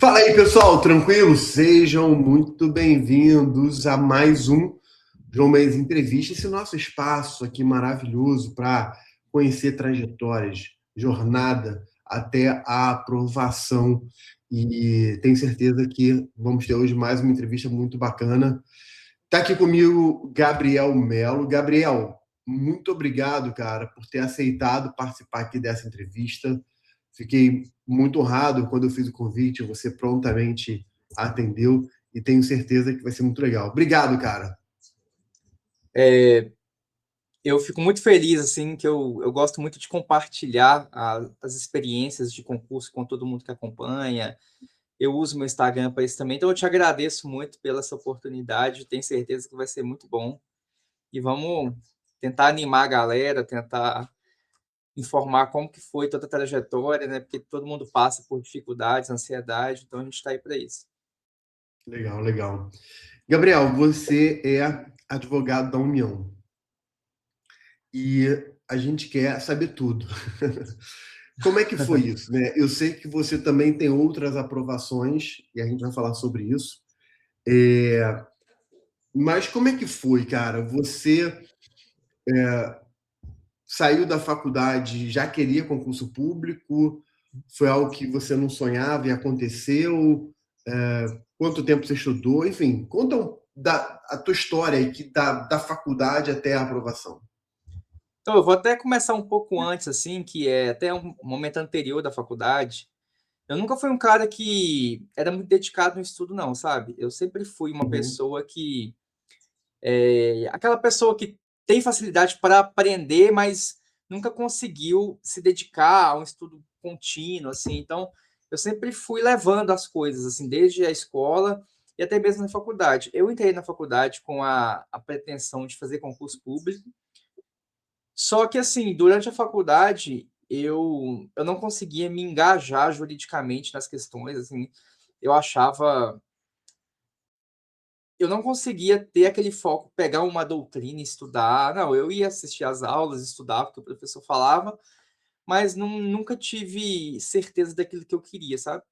Fala aí, pessoal, tranquilo? Sejam muito bem-vindos a mais um João Mendes Entrevista, esse nosso espaço aqui maravilhoso para conhecer trajetórias, jornada até a aprovação. E tenho certeza que vamos ter hoje mais uma entrevista muito bacana. Está aqui comigo Gabriel Melo. Gabriel, muito obrigado, cara, por ter aceitado participar aqui dessa entrevista. Fiquei muito honrado quando eu fiz o convite, você prontamente atendeu e tenho certeza que vai ser muito legal. Obrigado, cara. Eu fico muito feliz, assim, que eu gosto muito de compartilhar as experiências de concurso com todo mundo que acompanha. Eu uso meu Instagram para isso também, então eu te agradeço muito pela essa oportunidade, tenho certeza que vai ser muito bom. E vamos tentar animar a galera, tentar informar como que foi toda a trajetória, né? Porque todo mundo passa por dificuldades, ansiedade, então a gente está aí para isso. Legal, legal. Gabriel, você é advogado da União e a gente quer saber tudo. Como é que foi isso, né? Eu sei que você também tem outras aprovações e a gente vai falar sobre isso. Mas como é que foi, cara? Você saiu da faculdade, já queria concurso público? Foi algo que você não sonhava e aconteceu? Quanto tempo você estudou? Enfim, conta a tua história aí, da faculdade até a aprovação. Então, eu vou até começar um pouco antes, assim, que é até um momento anterior da faculdade. Eu nunca fui um cara que era muito dedicado no estudo, não, sabe? Eu sempre fui uma Uhum. pessoa que aquela pessoa que tem facilidade para aprender, mas nunca conseguiu se dedicar a um estudo contínuo, assim. Então, eu sempre fui levando as coisas, assim, desde a escola e até mesmo na faculdade. Eu entrei na faculdade com a pretensão de fazer concurso público, só que, assim, durante a faculdade, eu não conseguia me engajar juridicamente nas questões, assim, eu achava eu não conseguia ter aquele foco, pegar uma doutrina e estudar. Não, eu ia assistir às aulas, estudar o que o professor falava, mas nunca tive certeza daquilo que eu queria, sabe.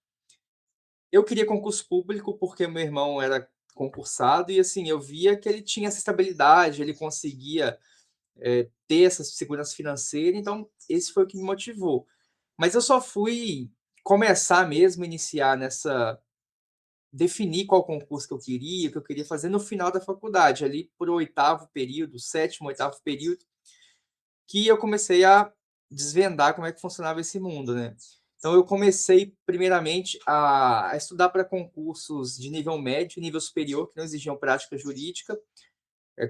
Eu queria concurso público, porque meu irmão era concursado e, assim, eu via que ele tinha essa estabilidade, ele conseguia, ter essa segurança financeira, então esse foi o que me motivou. Mas eu só fui começar mesmo, iniciar nessa definir qual concurso que eu queria, o que eu queria fazer no final da faculdade, ali por oitavo período, sétimo, oitavo período, que eu comecei a desvendar como é que funcionava esse mundo, né. Então eu comecei primeiramente a estudar para concursos de nível médio e nível superior, que não exigiam prática jurídica,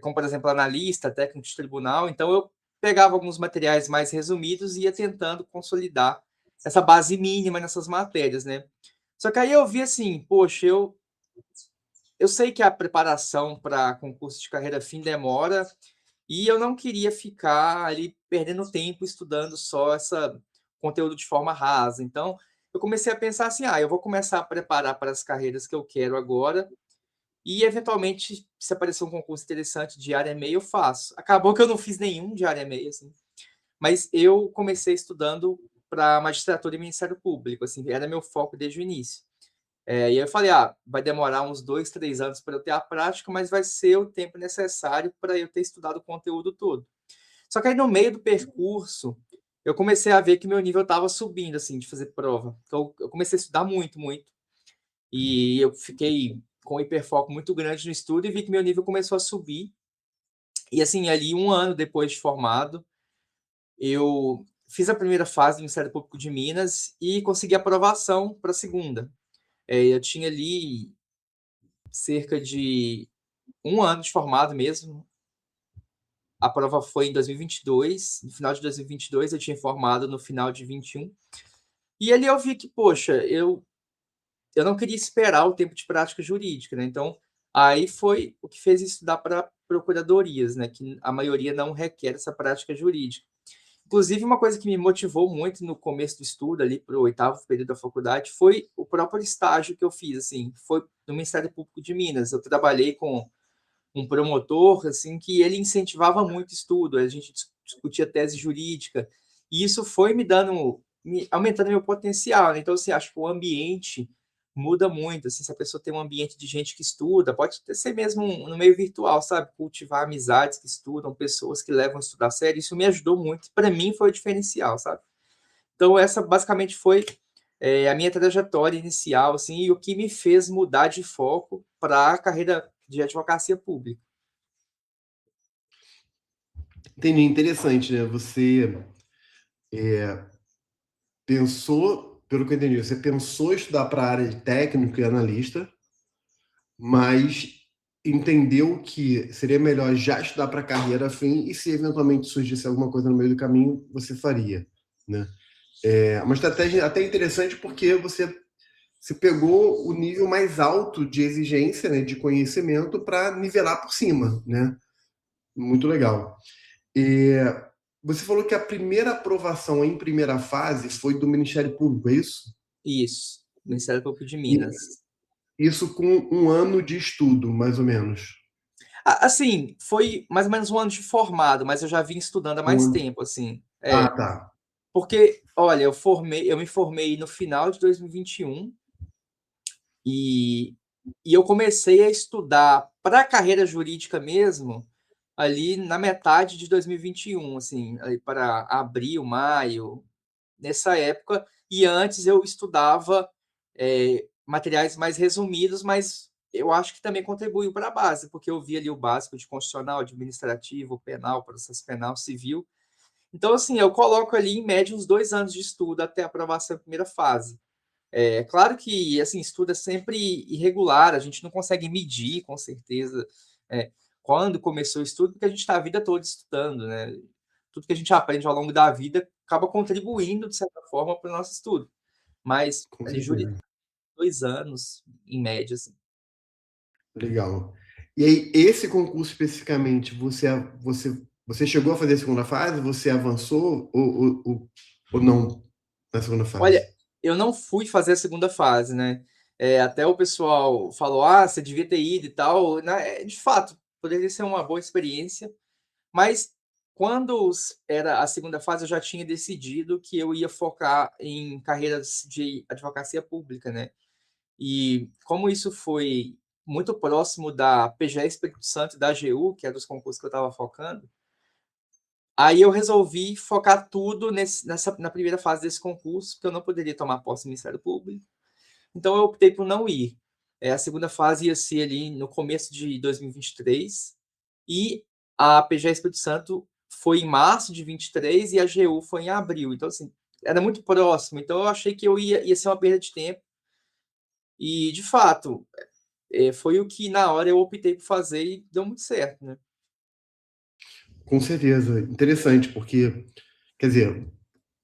como por exemplo analista, técnico de tribunal, então eu pegava alguns materiais mais resumidos e ia tentando consolidar essa base mínima nessas matérias, né. Só que aí eu vi assim: "Poxa, eu sei que a preparação para concurso de carreira fim demora, e eu não queria ficar ali perdendo tempo estudando só essa conteúdo de forma rasa. Então, eu comecei a pensar assim: "Ah, eu vou começar a preparar para as carreiras que eu quero agora e eventualmente, se aparecer um concurso interessante de área meio, eu faço". Acabou que eu não fiz nenhum de área meio, assim, mas eu comecei estudando para magistratura e Ministério Público, assim, era meu foco desde o início. E aí eu falei: "Ah, vai demorar uns 2, 3 anos para eu ter a prática, mas vai ser o tempo necessário para eu ter estudado o conteúdo todo". Só que aí no meio do percurso, eu comecei a ver que meu nível estava subindo, assim, de fazer prova. Então eu comecei a estudar muito, muito, e eu fiquei com um hiperfoco muito grande no estudo e vi que meu nível começou a subir. E assim, ali 1 ano depois de formado, eu fiz a primeira fase do Ministério Público de Minas e consegui aprovação para a segunda. Eu tinha ali cerca de 1 ano de formado mesmo. A prova foi em 2022, no final de 2022, eu tinha formado no final de 21. E ali eu vi que, poxa, eu não queria esperar o tempo de prática jurídica, né, então, aí foi o que fez estudar para procuradorias, né, que a maioria não requer essa prática jurídica. Inclusive, uma coisa que me motivou muito no começo do estudo, ali para o 8º período da faculdade, foi o próprio estágio que eu fiz, assim, foi no Ministério Público de Minas. Eu trabalhei com um promotor, assim, que ele incentivava muito o estudo, a gente discutia tese jurídica, e isso foi me aumentando meu potencial, né. Então, assim, acho que o ambiente muda muito, assim, se a pessoa tem um ambiente de gente que estuda, pode ser mesmo no meio virtual, sabe? Cultivar amizades que estudam, pessoas que levam a estudar a sério, isso me ajudou muito, para mim foi o diferencial, sabe? Então essa basicamente foi a minha trajetória inicial, assim, e o que me fez mudar de foco para a carreira de advocacia pública. Entendi, interessante, né? Você pensou, pelo que eu entendi, você pensou em estudar para a área de técnico e analista, mas entendeu que seria melhor já estudar para a carreira fim e se eventualmente surgisse alguma coisa no meio do caminho, você faria, né? É uma estratégia até interessante porque você pegou o nível mais alto de exigência, né, de conhecimento para nivelar por cima, né? Muito legal. E você falou que a primeira aprovação em primeira fase foi do Ministério Público, é isso? Isso, Ministério Público de E Minas. isso com um ano de estudo, mais ou menos. Assim, foi mais ou menos um ano de formado, mas eu já vim estudando há Um mais ano. tempo, assim. Ah, tá. Porque, olha, eu me formei no final de 2021 e, e eu comecei a estudar para a carreira jurídica mesmo ali na metade de 2021, assim, ali para abril, maio, nessa época. E antes eu estudava materiais mais resumidos, mas eu acho que também contribuiu para a base, porque eu vi ali o básico de constitucional, administrativo, penal, processo penal, civil. Então, assim, eu coloco ali, em média, uns 2 anos de estudo até a aprovação da primeira fase. É claro que, assim, estudo é sempre irregular, a gente não consegue medir, com certeza, quando começou o estudo, porque a gente está a vida toda estudando, né? Tudo que a gente aprende ao longo da vida acaba contribuindo, de certa forma, para o nosso estudo. Mas, Com ali, jurídico, certeza. 2 anos, em média, assim. Legal. E aí, esse concurso especificamente, você chegou a fazer a segunda fase? Você avançou ou não na segunda Olha, fase? eu não fui fazer a segunda fase, né? Até o pessoal falou: "Ah, você devia ter ido e tal", né, de fato, poderia ser uma boa experiência, mas quando era a segunda fase, eu já tinha decidido que eu ia focar em carreiras de advocacia pública, né? E como isso foi muito próximo da PGE Espírito Santo e da AGU, que é dos concursos que eu estava focando, aí eu resolvi focar tudo na primeira fase desse concurso, porque eu não poderia tomar posse no Ministério Público. Então eu optei por não ir. A segunda fase ia ser ali no começo de 2023 e a PGE Espírito Santo foi em março de 23 e a AGU foi em abril. Então, assim, era muito próximo. Então eu achei que ia ser uma perda de tempo. E, de fato, foi o que na hora eu optei por fazer e deu muito certo, né? Com certeza. Interessante, porque, quer dizer,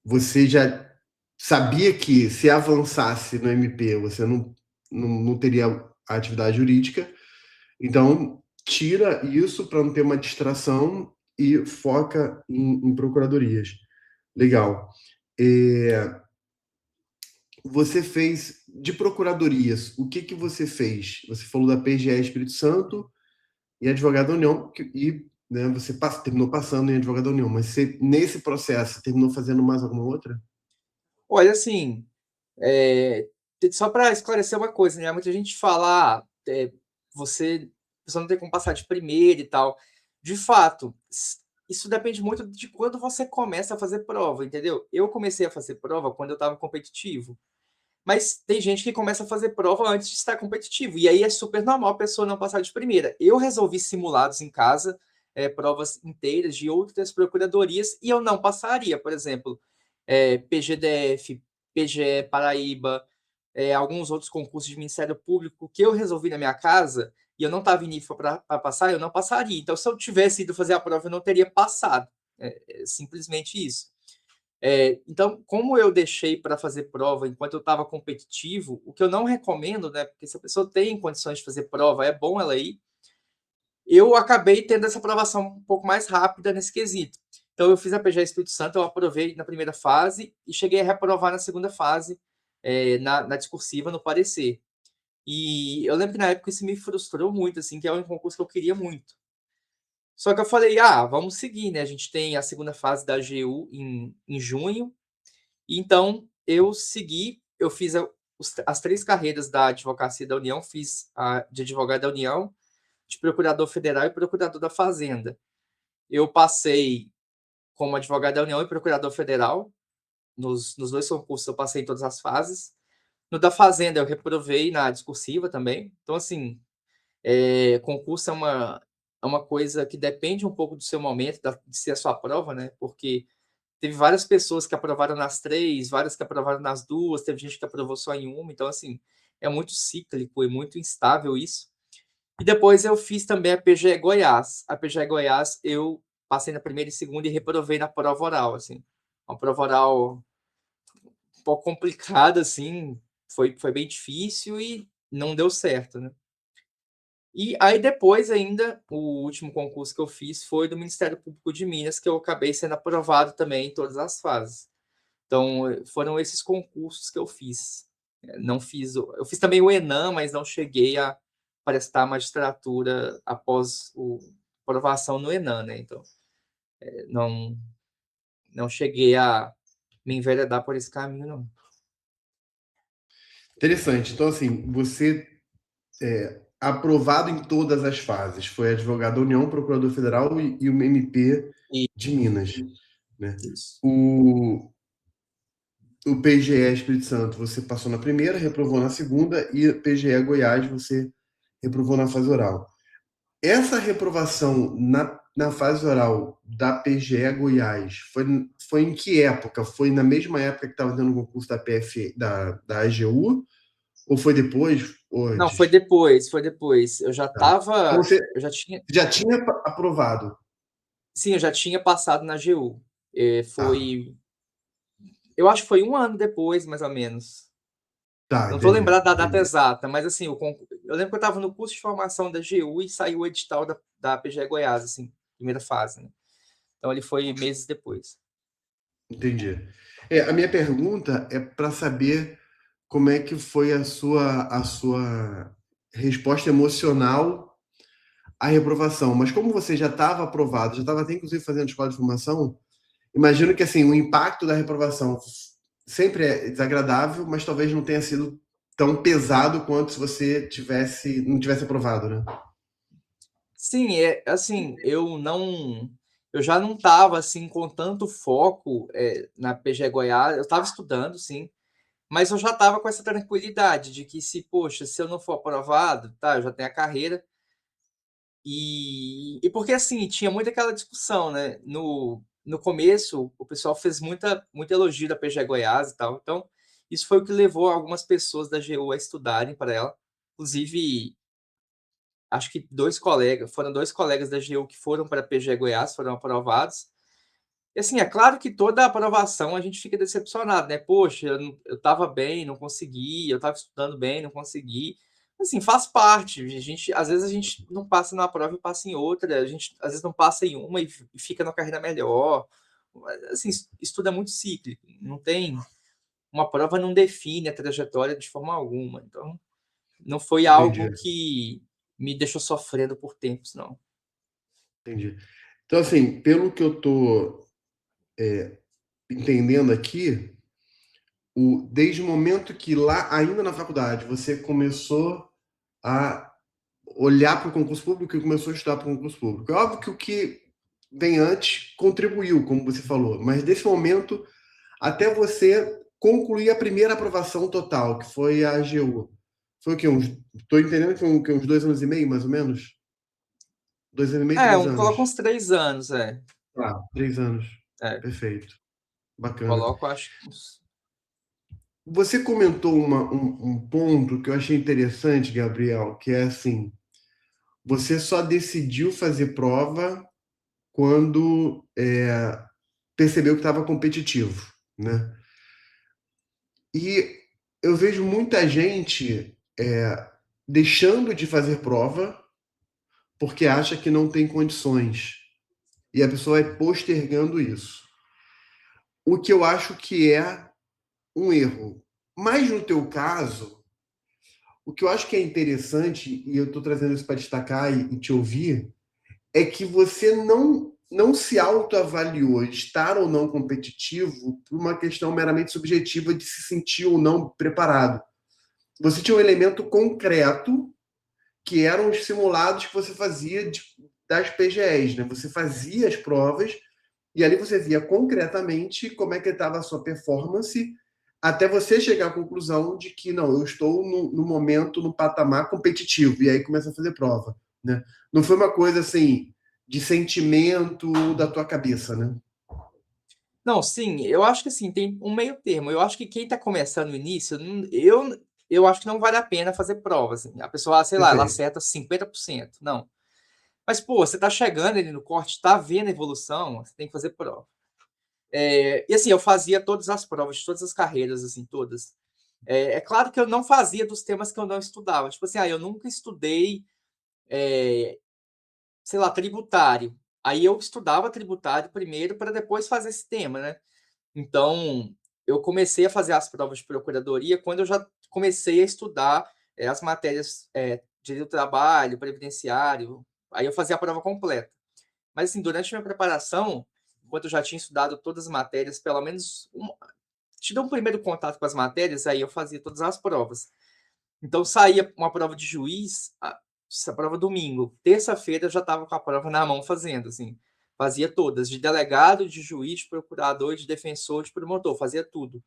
você já sabia que se avançasse no MP, você não teria a atividade jurídica, então tira isso para não ter uma distração e foca em procuradorias. Legal. É, você fez de procuradorias, o que que você fez? Você falou da PGE Espírito Santo e advogado da União, e né, você terminou passando em advogado da União, mas você, nesse processo, terminou fazendo mais alguma outra? Olha, assim, é, só para esclarecer uma coisa, né? Muita gente fala, você não tem como passar de primeira e tal. De fato, isso depende muito de quando você começa a fazer prova, entendeu? Eu comecei a fazer prova quando eu estava competitivo. Mas tem gente que começa a fazer prova antes de estar competitivo, e aí é super normal a pessoa não passar de primeira. Eu resolvi simulados em casa, provas inteiras de outras procuradorias, e eu não passaria, por exemplo, PGDF, PGE Paraíba, alguns outros concursos de Ministério Público que eu resolvi na minha casa, e eu não estava em nível para passar, eu não passaria. Então, se eu tivesse ido fazer a prova, eu não teria passado. É simplesmente isso. Então, como eu deixei para fazer prova enquanto eu estava competitivo, o que eu não recomendo, né? Porque se a pessoa tem condições de fazer prova, é bom ela ir. Eu acabei tendo essa aprovação um pouco mais rápida nesse quesito. Então, eu fiz a PGE Espírito Santo, eu aprovei na primeira fase e cheguei a reprovar na segunda fase, na discursiva, no parecer. E eu lembro que na época isso me frustrou muito, assim, que é um concurso que eu queria muito. Só que eu falei, vamos seguir, né? A gente tem a segunda fase da AGU em junho, então eu segui, eu fiz as 3 carreiras da Advocacia da União, fiz a de advogado da União, de procurador federal e procurador da Fazenda. Eu passei como advogado da União e procurador federal, nos 2 concursos eu passei em todas as fases. No da Fazenda eu reprovei na discursiva também. Então, assim, concurso é uma coisa que depende um pouco do seu momento, de ser a sua prova, né? Porque teve várias pessoas que aprovaram nas 3, várias que aprovaram nas 2, teve gente que aprovou só em uma. Então, assim, é muito cíclico e muito instável isso. E depois eu fiz também a PGE Goiás. A PGE Goiás eu passei na primeira e segunda e reprovei na prova oral, assim. Uma prova oral um pouco complicada, assim, foi bem difícil e não deu certo, né? E aí depois ainda, o último concurso que eu fiz foi do Ministério Público de Minas, que eu acabei sendo aprovado também em todas as fases. Então, foram esses concursos que eu fiz. Eu fiz também o ENAM, mas não cheguei a prestar magistratura após a aprovação no ENAM, né? Então, não, não cheguei a me enveredar por esse caminho, não. Interessante. Então, assim, você aprovado em todas as fases. Foi advogado da União, procurador federal e o MP E de Minas, né? isso. O PGE Espírito Santo, você passou na primeira, reprovou na segunda, e o PGE Goiás, você reprovou na fase oral. Essa reprovação na fase oral da PGE Goiás foi em que época? Foi na mesma época que estava tendo o concurso da PF, da AGU? Ou foi depois ou Não, antes? foi depois, foi depois. Tá. Então você Eu já tinha, já tinha aprovado. sim, eu já tinha passado na AGU. Tá, Eu acho que foi 1 ano depois, mais ou menos. tá, Não estou entendi, lembrado da data entendi. exata, mas assim, eu lembro que eu estava no curso de formação da AGU e saiu o edital da PGE Goiás, assim, primeira fase, né? Então ele foi meses depois. Entendi. A minha pergunta é para saber como é que foi a sua resposta emocional à reprovação. Mas como você já estava aprovado, já estava até inclusive fazendo escola de formação, imagino que assim o impacto da reprovação sempre é desagradável, mas talvez não tenha sido tão pesado quanto se você não tivesse aprovado, né? Sim, assim, eu já não estava assim com tanto foco na PGE Goiás. Eu estava estudando, sim, mas eu já estava com essa tranquilidade de que poxa, se eu não for aprovado, tá, eu já tenho a carreira. E porque assim, tinha muito aquela discussão, né? No começo, o pessoal fez muito elogio da PGE Goiás e tal. Então, isso foi o que levou algumas pessoas da GU a estudarem para ela. Inclusive, acho que foram 2 colegas da GU que foram para a PGE Goiás, foram aprovados. E assim, é claro que toda aprovação a gente fica decepcionado, né? Poxa, eu estava bem, não consegui, eu estava estudando bem, não consegui. Assim, faz parte. Às vezes a gente não passa na prova e passa em outra, a gente às vezes não passa em uma e fica na carreira melhor. Assim, estudo é muito cíclico, não tem. Uma prova não define a trajetória de forma alguma. Então, não foi Entendi, algo que me deixou sofrendo por tempos, não. entendi. Então, assim, pelo que eu estou entendendo aqui, desde o momento que lá, ainda na faculdade, você começou a olhar para o concurso público e começou a estudar para o concurso público. É óbvio que o que vem antes contribuiu, como você falou, mas desse momento até você concluir a primeira aprovação total, que foi a AGU. Foi o quê? Estou entendendo que foi uns 2 anos e meio, mais ou menos? 2 anos e meio, 3 anos. Coloca uns 3 anos, Ah, 3 anos. é. Perfeito. Bacana. Coloco, acho que Você comentou um ponto que eu achei interessante, Gabriel, que é assim, você só decidiu fazer prova quando percebeu que estava competitivo, né? E eu vejo muita gente deixando de fazer prova porque acha que não tem condições. E a pessoa vai postergando isso. O que eu acho que é um erro. Mas no teu caso, o que eu acho que é interessante, e eu estou trazendo isso para destacar e te ouvir, é que você não se autoavaliou estar ou não competitivo por uma questão meramente subjetiva de se sentir ou não preparado. você tinha um elemento concreto que eram os simulados que você fazia das PGEs, né? Você fazia as provas e ali você via concretamente como é que estava a sua performance até você chegar à conclusão de que não, eu estou no momento, no patamar competitivo, e aí começa a fazer prova, né? Não foi uma coisa assim de sentimento da tua cabeça, né? Não, sim, eu acho que assim, tem um meio termo. Eu acho que quem está começando no início, eu acho que não vale a pena fazer prova, assim. A pessoa, sei lá, ela Perfeito. acerta 50%, não. Mas, pô, você está chegando ali no corte, está vendo a evolução, você tem que fazer prova. E assim, eu fazia todas as provas de todas as carreiras, assim, todas. É claro que eu não fazia dos temas que eu não estudava. Tipo assim, eu nunca estudei, sei lá, tributário. Aí eu estudava tributário primeiro para depois fazer esse tema, né? Então, eu comecei a fazer as provas de procuradoria quando eu já comecei a estudar as matérias direito do trabalho, previdenciário. Aí eu fazia a prova completa. Mas, assim, durante a minha preparação, enquanto eu já tinha estudado todas as matérias, pelo menos tive um primeiro contato com as matérias, aí eu fazia todas as provas. Então, saía uma prova de juiz, essa prova domingo. Terça-feira eu já estava com a prova na mão fazendo, assim. Fazia todas, de delegado, de juiz, de procurador, de defensor, de promotor, fazia tudo.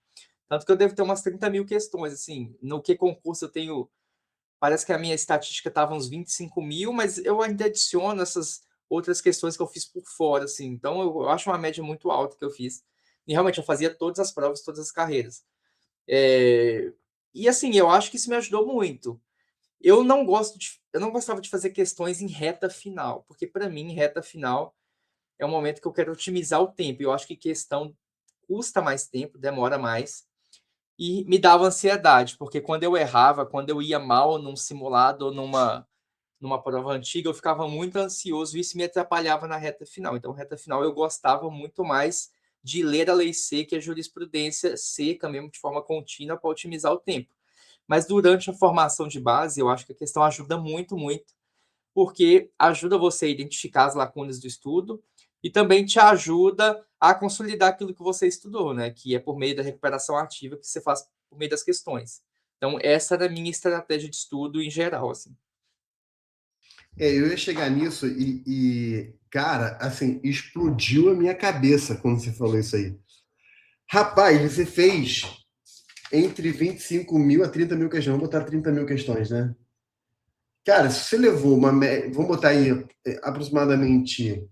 Tanto que eu devo ter umas 30 mil questões, assim. No que concurso eu tenho. Parece que a minha estatística estava uns 25 mil, mas eu ainda adiciono essas outras questões que eu fiz por fora, assim. Então eu acho uma média muito alta que eu fiz. E realmente eu fazia todas as provas, todas as carreiras. E assim, eu acho que isso me ajudou muito. Eu não gostava de fazer questões em reta final, porque para mim, reta final é um momento que eu quero otimizar o tempo. Eu acho que questão custa mais tempo, demora mais, e me dava ansiedade, porque quando eu errava, quando eu ia mal num simulado ou numa prova antiga, eu ficava muito ansioso e isso me atrapalhava na reta final. Então, reta final eu gostava muito mais de ler a lei seca e a jurisprudência seca, mesmo de forma contínua, para otimizar o tempo. Mas durante a formação de base, eu acho que a questão ajuda muito, muito, porque ajuda você a identificar as lacunas do estudo e também te ajuda a consolidar aquilo que você estudou, né? Que é por meio da recuperação ativa que você faz por meio das questões. Então, essa era a minha estratégia de estudo em geral, assim. Eu ia chegar nisso cara, assim, explodiu a minha cabeça quando você falou isso aí. Rapaz, você fez entre 25 mil a 30 mil questões. Vamos botar 30 mil questões, né? Cara, se você levou vamos botar aí aproximadamente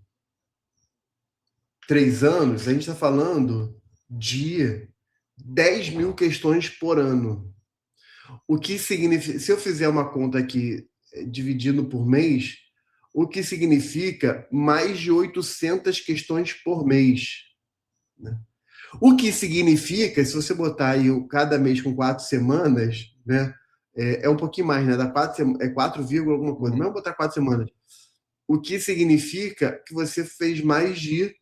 3 anos, a gente está falando de 10 mil questões por ano. O que significa, se eu fizer uma conta aqui dividindo por mês, o que significa mais de 800 questões por mês, né? O que significa, se você botar aí cada mês com 4 semanas, né? É um pouquinho mais, né? Dá 4, alguma coisa, mas Uhum. vamos botar 4 semanas. O que significa que você fez mais de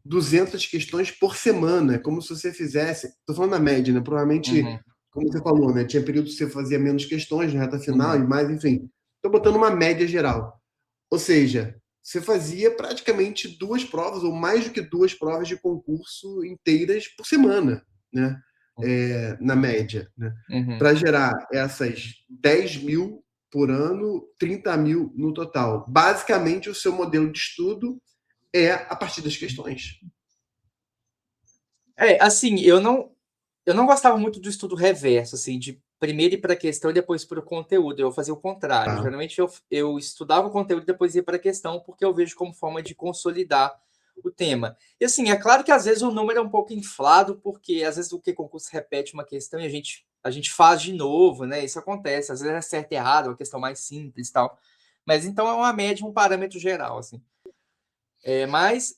200 questões por semana, como se você fizesse. Estou falando na média, né? Provavelmente, Uhum. como você falou, né? Tinha períodos que você fazia menos questões na reta final Uhum. e mais, enfim. Estou botando uma média geral. Ou seja, você fazia praticamente 2 provas, ou mais do que 2 provas de concurso inteiras por semana, né? Na média, né? Uhum. Para gerar essas 10 mil por ano, 30 mil no total. Basicamente, o seu modelo de estudo é a partir das questões. Assim, eu não gostava muito do estudo reverso, assim, de primeiro ir para a questão e depois para o conteúdo. Eu fazia o contrário. Tá? Geralmente eu estudava o conteúdo e depois ia para a questão, porque eu vejo como forma de consolidar o tema. E assim, é claro que às vezes o número é um pouco inflado, porque às vezes o que concurso repete uma questão e a gente faz de novo, né? Isso acontece. Às vezes é certo e errado, uma questão mais simples e tal. Mas então é uma média, um parâmetro geral, assim. Mas.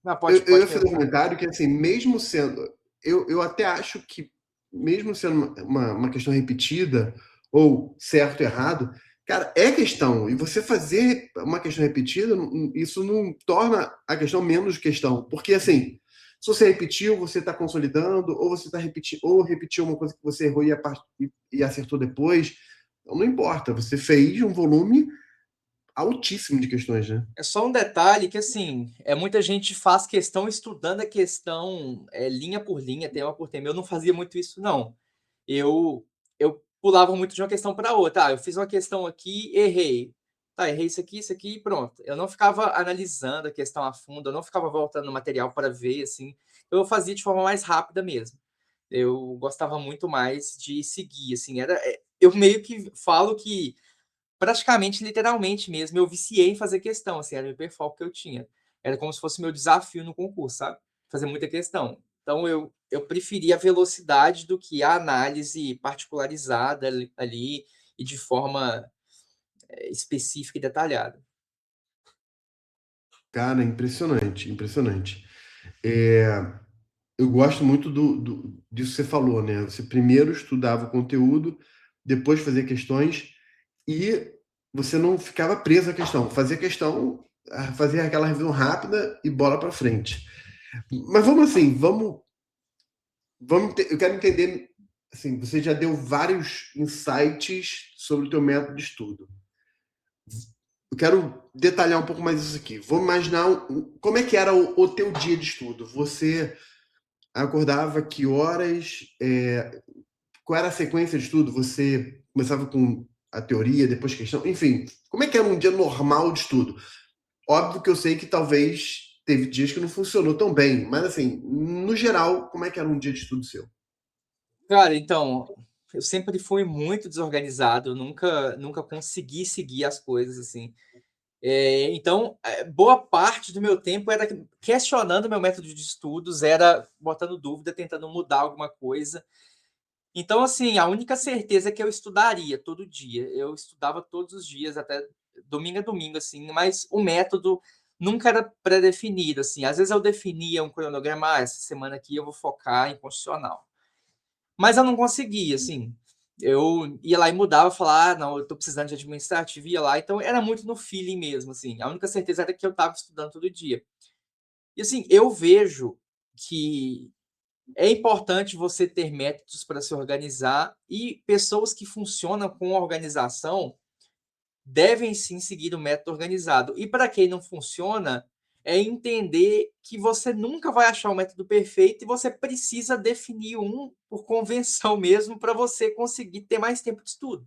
Eu, Pode eu ia fazer um perguntar. comentário que, assim, mesmo sendo. Eu até acho que, mesmo sendo uma questão repetida, ou certo e errado, cara, é questão. E você fazer uma questão repetida, isso não torna a questão menos questão. Porque, assim, se você repetiu, você está consolidando, ou você está repetindo, ou repetiu uma coisa que você errou e acertou depois. Então, não importa. Você fez um volume altíssimo de questões, né? É só um detalhe que, assim, muita gente faz questão estudando a questão linha por linha, tema por tema. Eu não fazia muito isso, não. Eu, eu pulava muito de uma questão para outra. Eu fiz uma questão aqui, errei. Tá, errei isso aqui, pronto. Eu não ficava analisando a questão a fundo, eu não ficava voltando no material para ver, assim. Eu fazia de forma mais rápida mesmo. Eu gostava muito mais de seguir, assim. Eu meio que falo que, praticamente, literalmente mesmo, eu viciei em fazer questão, assim, era o hiperfoco que eu tinha. Era como se fosse meu desafio no concurso, sabe? Fazer muita questão. Então, eu preferia a velocidade do que a análise particularizada ali e de forma específica e detalhada. Cara, impressionante, impressionante. É, eu gosto muito disso que você falou, né? Você primeiro estudava o conteúdo, depois fazia questões e você não ficava preso à questão. Fazia questão, fazia aquela revisão rápida e bola para frente. Mas vamos assim, eu quero entender, assim, você já deu vários insights sobre o teu método de estudo. Eu quero detalhar um pouco mais isso aqui. Vamos imaginar como é que era o teu dia de estudo. Você acordava que horas? Qual era a sequência de estudo? Você começava com a teoria, depois questão, enfim. Como é que era um dia normal de estudo? Óbvio que eu sei que talvez teve dias que não funcionou tão bem, mas assim, no geral, como é que era um dia de estudo seu? Cara, então, eu sempre fui muito desorganizado, nunca consegui seguir as coisas, assim. Então, boa parte do meu tempo era questionando meu método de estudos, era botando dúvida, tentando mudar alguma coisa. Então, assim, a única certeza é que eu estudaria todo dia. Eu estudava todos os dias, até domingo a domingo, assim, mas o método nunca era pré-definido, assim. Às vezes eu definia um cronograma, essa semana aqui eu vou focar em constitucional. Mas eu não conseguia, assim. Eu ia lá e mudava, falava, não, eu tô precisando de administrativo, ia lá. Então era muito no feeling mesmo, assim. A única certeza era que eu estava estudando todo dia. E assim, eu vejo que é importante você ter métodos para se organizar e pessoas que funcionam com organização devem sim seguir o método organizado. E para quem não funciona, é entender que você nunca vai achar o método perfeito e você precisa definir um por convenção mesmo para você conseguir ter mais tempo de estudo.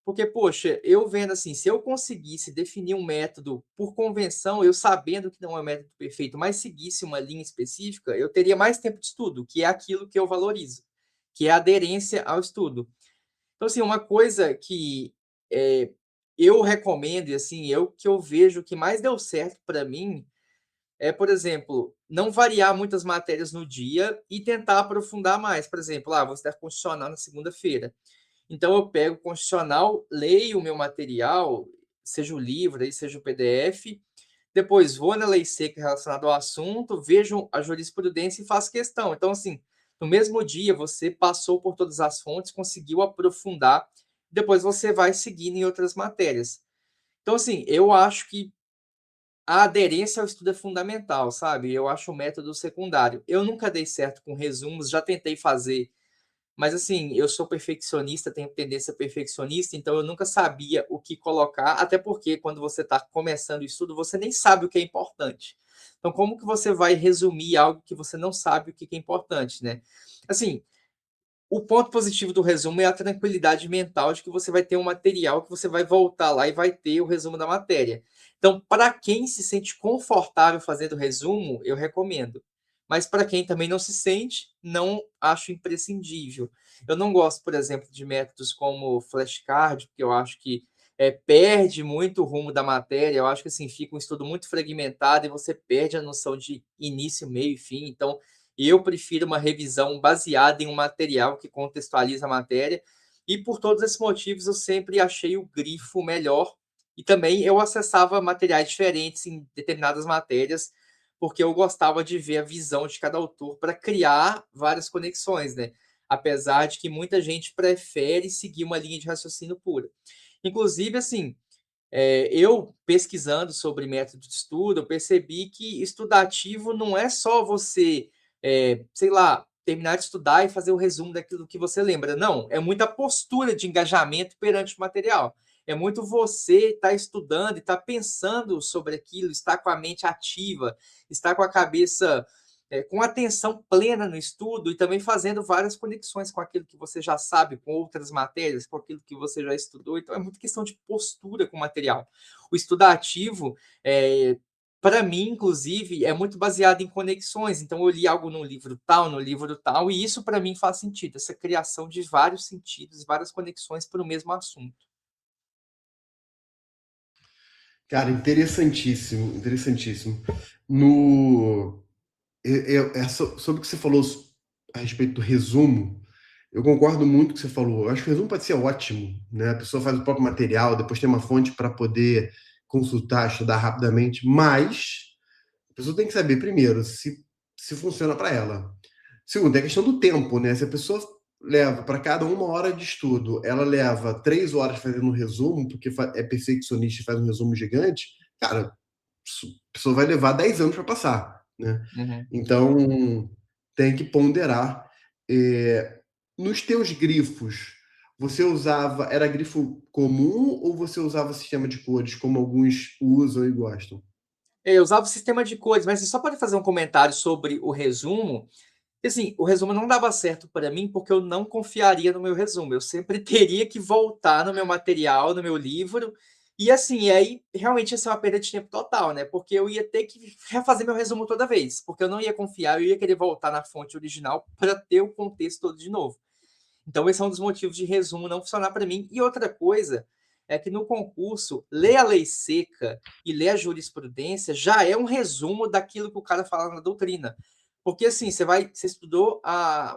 Porque, poxa, eu vendo assim, se eu conseguisse definir um método por convenção, eu sabendo que não é o método perfeito, mas seguisse uma linha específica, eu teria mais tempo de estudo, que é aquilo que eu valorizo, que é a aderência ao estudo. Então, assim, uma coisa que é, eu recomendo, e assim, que eu vejo que mais deu certo para mim é, por exemplo, não variar muitas matérias no dia e tentar aprofundar mais. Por exemplo, vou estudar constitucional na segunda-feira. Então, eu pego o constitucional, leio o meu material, seja o livro, aí, seja o PDF, depois vou na lei seca relacionada ao assunto, vejo a jurisprudência e faço questão. Então, assim, no mesmo dia você passou por todas as fontes, conseguiu aprofundar, depois você vai seguindo em outras matérias. Então, assim, eu acho que a aderência ao estudo é fundamental, sabe? Eu acho o método secundário. Eu nunca dei certo com resumos, já tentei fazer, mas assim, eu sou perfeccionista, tenho tendência perfeccionista, então eu nunca sabia o que colocar, até porque quando você está começando o estudo, você nem sabe o que é importante. Então, como que você vai resumir algo que você não sabe o que é importante, né? Assim, o ponto positivo do resumo é a tranquilidade mental de que você vai ter um material que você vai voltar lá e vai ter o resumo da matéria. Então, para quem se sente confortável fazendo resumo, eu recomendo. Mas para quem também não se sente, não acho imprescindível. Eu não gosto, por exemplo, de métodos como flashcard, porque eu acho que perde muito o rumo da matéria. Eu acho que assim, fica um estudo muito fragmentado e você perde a noção de início, meio e fim. Então, eu prefiro uma revisão baseada em um material que contextualiza a matéria, e por todos esses motivos eu sempre achei o grifo melhor, e também eu acessava materiais diferentes em determinadas matérias, porque eu gostava de ver a visão de cada autor para criar várias conexões, né? Apesar de que muita gente prefere seguir uma linha de raciocínio pura. Inclusive, assim, eu pesquisando sobre método de estudo, eu percebi que estudativo não é só você, sei lá, terminar de estudar e fazer o resumo daquilo que você lembra. Não, é muita postura de engajamento perante o material. É muito você estar estudando e estar pensando sobre aquilo, estar com a mente ativa, estar com a cabeça com atenção plena no estudo e também fazendo várias conexões com aquilo que você já sabe, com outras matérias, com aquilo que você já estudou. Então, é muito questão de postura com o material. O estudo ativo, para mim, inclusive, é muito baseado em conexões. Então, eu li algo no livro tal, e isso para mim faz sentido, essa criação de vários sentidos, várias conexões para o mesmo assunto. Cara, interessantíssimo, interessantíssimo. No, sobre o que você falou a respeito do resumo, eu concordo muito com o que você falou. Eu acho que o resumo pode ser ótimo, né? A pessoa faz o próprio material, depois tem uma fonte para poder consultar, estudar rapidamente, mas a pessoa tem que saber, primeiro, se funciona para ela. Segundo, é a questão do tempo, né? Se a pessoa leva para cada 1 hora de estudo, ela leva 3 horas fazendo um resumo, porque é perfeccionista e faz um resumo gigante, cara, a pessoa vai levar 10 anos para passar, né? Uhum. Então, tem que ponderar. Nos teus grifos, você usava, era grifo comum ou você usava sistema de cores, como alguns usam e gostam? Eu usava o sistema de cores, mas você só pode fazer um comentário sobre o resumo. Assim, o resumo não dava certo para mim, porque eu não confiaria no meu resumo. Eu sempre teria que voltar no meu material, no meu livro. E assim, aí realmente ia ser uma perda de tempo total, né? Porque eu ia ter que refazer meu resumo toda vez, porque eu não ia confiar, eu ia querer voltar na fonte original para ter o contexto todo de novo. Então, esse é um dos motivos de resumo não funcionar para mim. E outra coisa é que no concurso, ler a lei seca e ler a jurisprudência já é um resumo daquilo que o cara fala na doutrina. Porque assim, você estudou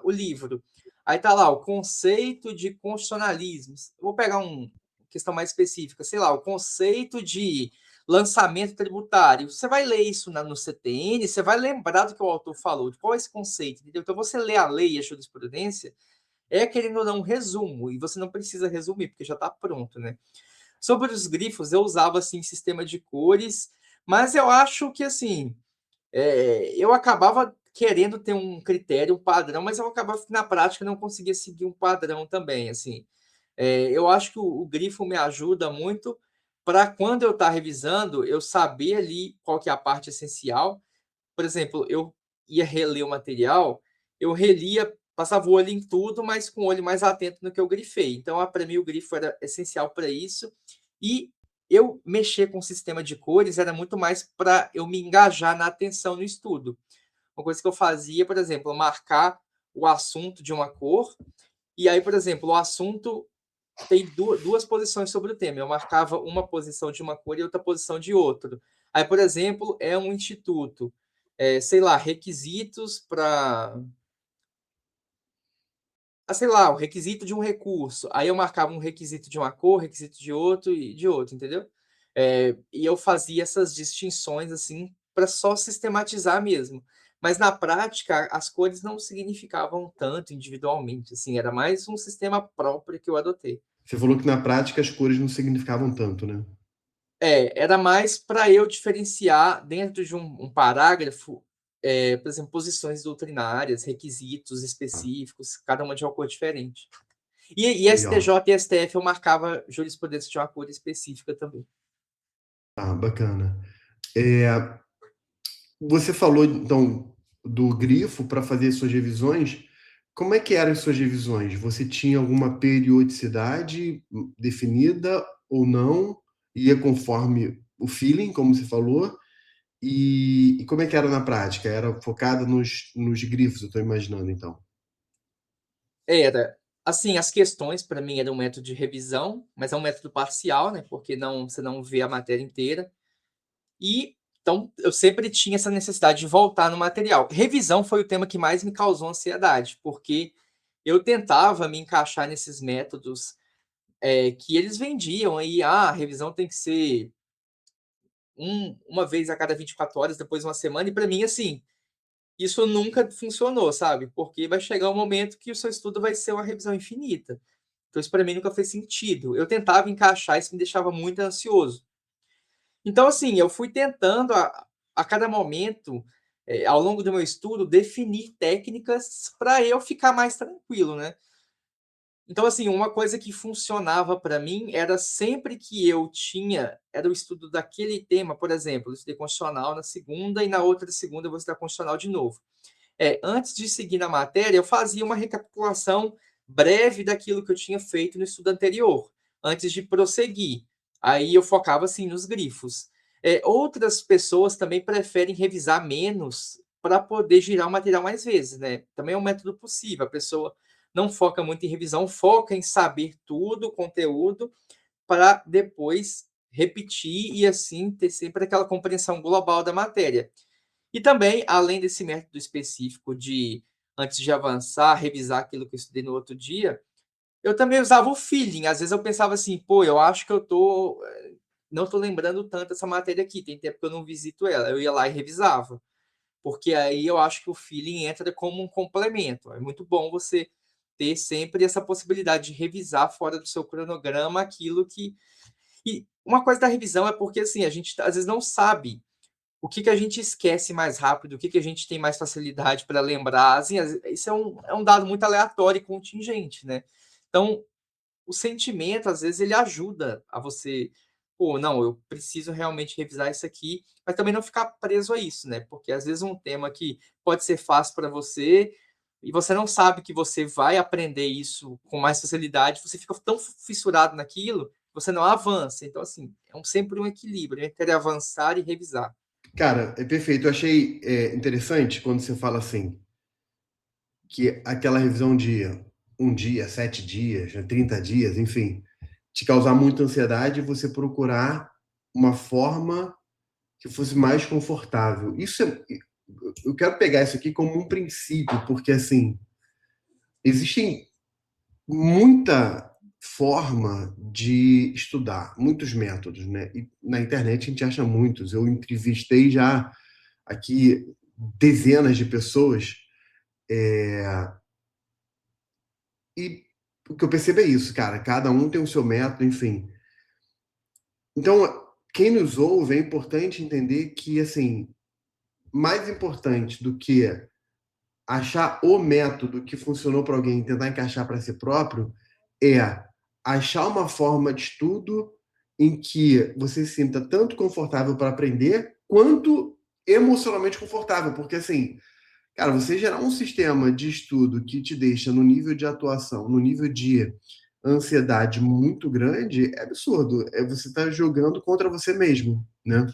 o livro, aí tá lá o conceito de constitucionalismo. Eu vou pegar uma questão mais específica, sei lá, o conceito de lançamento tributário. Você vai ler isso no CTN, você vai lembrar do que o autor falou, de qual é esse conceito, entendeu? Então, você lê a lei e a jurisprudência, querendo ou não, um resumo, e você não precisa resumir, porque já está pronto, né? Sobre os grifos, eu usava, assim, sistema de cores, mas eu acho que, assim, eu acabava querendo ter um critério, um padrão, mas eu acabava que na prática não conseguia seguir um padrão também, assim. Eu acho que o grifo me ajuda muito para quando eu estar revisando, eu saber ali qual que é a parte essencial. Por exemplo, eu ia reler o material, eu relia, passava o olho em tudo, mas com o olho mais atento no que eu grifei. Então, para mim, o grifo era essencial para isso. E eu mexer com o sistema de cores era muito mais para eu me engajar na atenção no estudo. Uma coisa que eu fazia, por exemplo, marcar o assunto de uma cor, e aí, por exemplo, o assunto tem duas posições sobre o tema. Eu marcava uma posição de uma cor e outra posição de outro. Aí, por exemplo, é um instituto, sei lá, requisitos para, sei lá, o requisito de um recurso. Aí eu marcava um requisito de uma cor, requisito de outro e de outro, entendeu? E eu fazia essas distinções assim para só sistematizar mesmo. Mas na prática, as cores não significavam tanto individualmente, assim, era mais um sistema próprio que eu adotei. Você falou que na prática as cores não significavam tanto, né? Era mais para eu diferenciar dentro de um parágrafo, por exemplo, posições doutrinárias, requisitos específicos, cada uma de uma cor diferente. E Legal. STJ e STF eu marcava jurisprudência de uma cor específica também. Ah, bacana. É, você falou, então, do grifo para fazer suas revisões. Como é que eram as suas revisões? Você tinha alguma periodicidade definida ou não? Ia conforme o feeling, como você falou? E como é que era na prática? Era focada nos grifos, eu estou imaginando, então. Era, assim, as questões para mim eram um método de revisão, mas é um método parcial, né, porque você não vê a matéria inteira. E então eu sempre tinha essa necessidade de voltar no material. Revisão foi o tema que mais me causou ansiedade, porque eu tentava me encaixar nesses métodos, que eles vendiam aí, a revisão tem que ser uma vez a cada 24 horas, depois uma semana, e para mim, assim, isso nunca funcionou, sabe? Porque vai chegar um momento que o seu estudo vai ser uma revisão infinita. Então isso para mim nunca fez sentido. Eu tentava encaixar, isso me deixava muito ansioso. Então, assim, eu fui tentando a cada momento, ao longo do meu estudo, definir técnicas para eu ficar mais tranquilo, né? Então, assim, uma coisa que funcionava para mim era sempre que eu tinha era o estudo daquele tema, por exemplo, eu estudei constitucional na segunda e na outra segunda eu vou estudar constitucional de novo. Antes de seguir na matéria, eu fazia uma recapitulação breve daquilo que eu tinha feito no estudo anterior, antes de prosseguir. Aí eu focava, assim, nos grifos. Outras pessoas também preferem revisar menos para poder girar o material mais vezes, né? Também é um método possível. A pessoa não foca muito em revisão, foca em saber tudo, o conteúdo, para depois repetir e, assim, ter sempre aquela compreensão global da matéria. E também, além desse método específico de, antes de avançar, revisar aquilo que eu estudei no outro dia, eu também usava o feeling. Às vezes eu pensava assim, pô, eu acho que não estou lembrando tanto essa matéria aqui, tem tempo que eu não visito ela. Eu ia lá e revisava, porque aí eu acho que o feeling entra como um complemento. É muito bom você ter sempre essa possibilidade de revisar fora do seu cronograma aquilo que. E uma coisa da revisão é porque assim, a gente às vezes não sabe o que a gente esquece mais rápido, o que a gente tem mais facilidade para lembrar. Assim, isso é um dado muito aleatório e contingente, né? Então, o sentimento, às vezes, ele ajuda a você. Pô, não, eu preciso realmente revisar isso aqui, mas também não ficar preso a isso, né? Porque às vezes um tema que pode ser fácil para você e você não sabe que você vai aprender isso com mais facilidade, você fica tão fissurado naquilo, você não avança. Então, assim, sempre um equilíbrio entre avançar e revisar. Cara, é perfeito. Eu achei interessante quando você fala assim, que aquela revisão de um dia, 7 dias, né, 30 dias, enfim, te causar muita ansiedade e você procurar uma forma que fosse mais confortável. Eu quero pegar isso aqui como um princípio, porque assim, existem muita forma de estudar, muitos métodos, né? E na internet a gente acha muitos. Eu entrevistei já aqui dezenas de pessoas, e o que eu percebo é isso, cara. Cada um tem o seu método, enfim. Então, quem nos ouve, é importante entender que, assim, mais importante do que achar o método que funcionou para alguém e tentar encaixar para si próprio é achar uma forma de estudo em que você se sinta tanto confortável para aprender quanto emocionalmente confortável, porque assim, cara, você gerar um sistema de estudo que te deixa no nível de atuação, no nível de ansiedade muito grande, é absurdo. Você tá jogando contra você mesmo, né?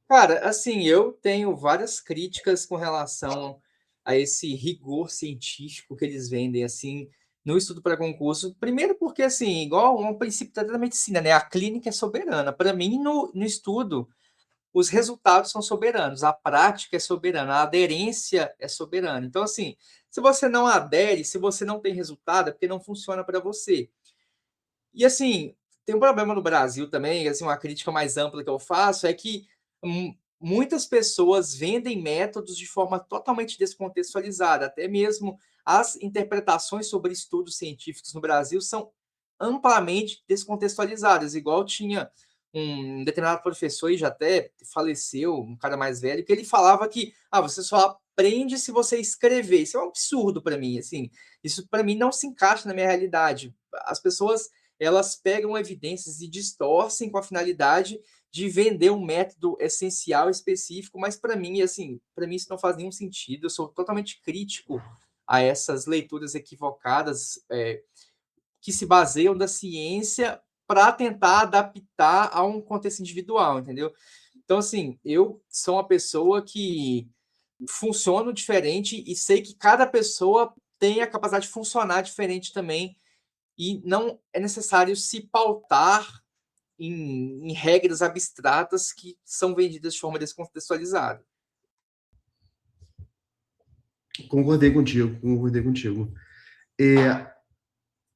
Cara, assim, eu tenho várias críticas com relação a esse rigor científico que eles vendem, assim, no estudo para concurso. Primeiro porque, assim, igual um princípio da medicina, né? A clínica é soberana. Para mim, no estudo, os resultados são soberanos, a prática é soberana, a aderência é soberana. Então, assim, se você não adere, se você não tem resultado, é porque não funciona para você. E assim, tem um problema no Brasil também, assim, uma crítica mais ampla que eu faço é que muitas pessoas vendem métodos de forma totalmente descontextualizada, até mesmo as interpretações sobre estudos científicos no Brasil são amplamente descontextualizadas, igual tinha um determinado professor, e já até faleceu, um cara mais velho, que ele falava que você só aprende se você escrever. Isso é um absurdo para mim, assim. Isso para mim não se encaixa na minha realidade. As pessoas elas pegam evidências e distorcem com a finalidade de vender um método essencial específico, mas para mim, assim, para mim isso não faz nenhum sentido. Eu sou totalmente crítico a essas leituras equivocadas que se baseiam da ciência para tentar adaptar a um contexto individual, entendeu? Então, assim, eu sou uma pessoa que funciono diferente e sei que cada pessoa tem a capacidade de funcionar diferente também e não é necessário se pautar em regras abstratas que são vendidas de forma descontextualizada. Concordei contigo, concordei contigo. É,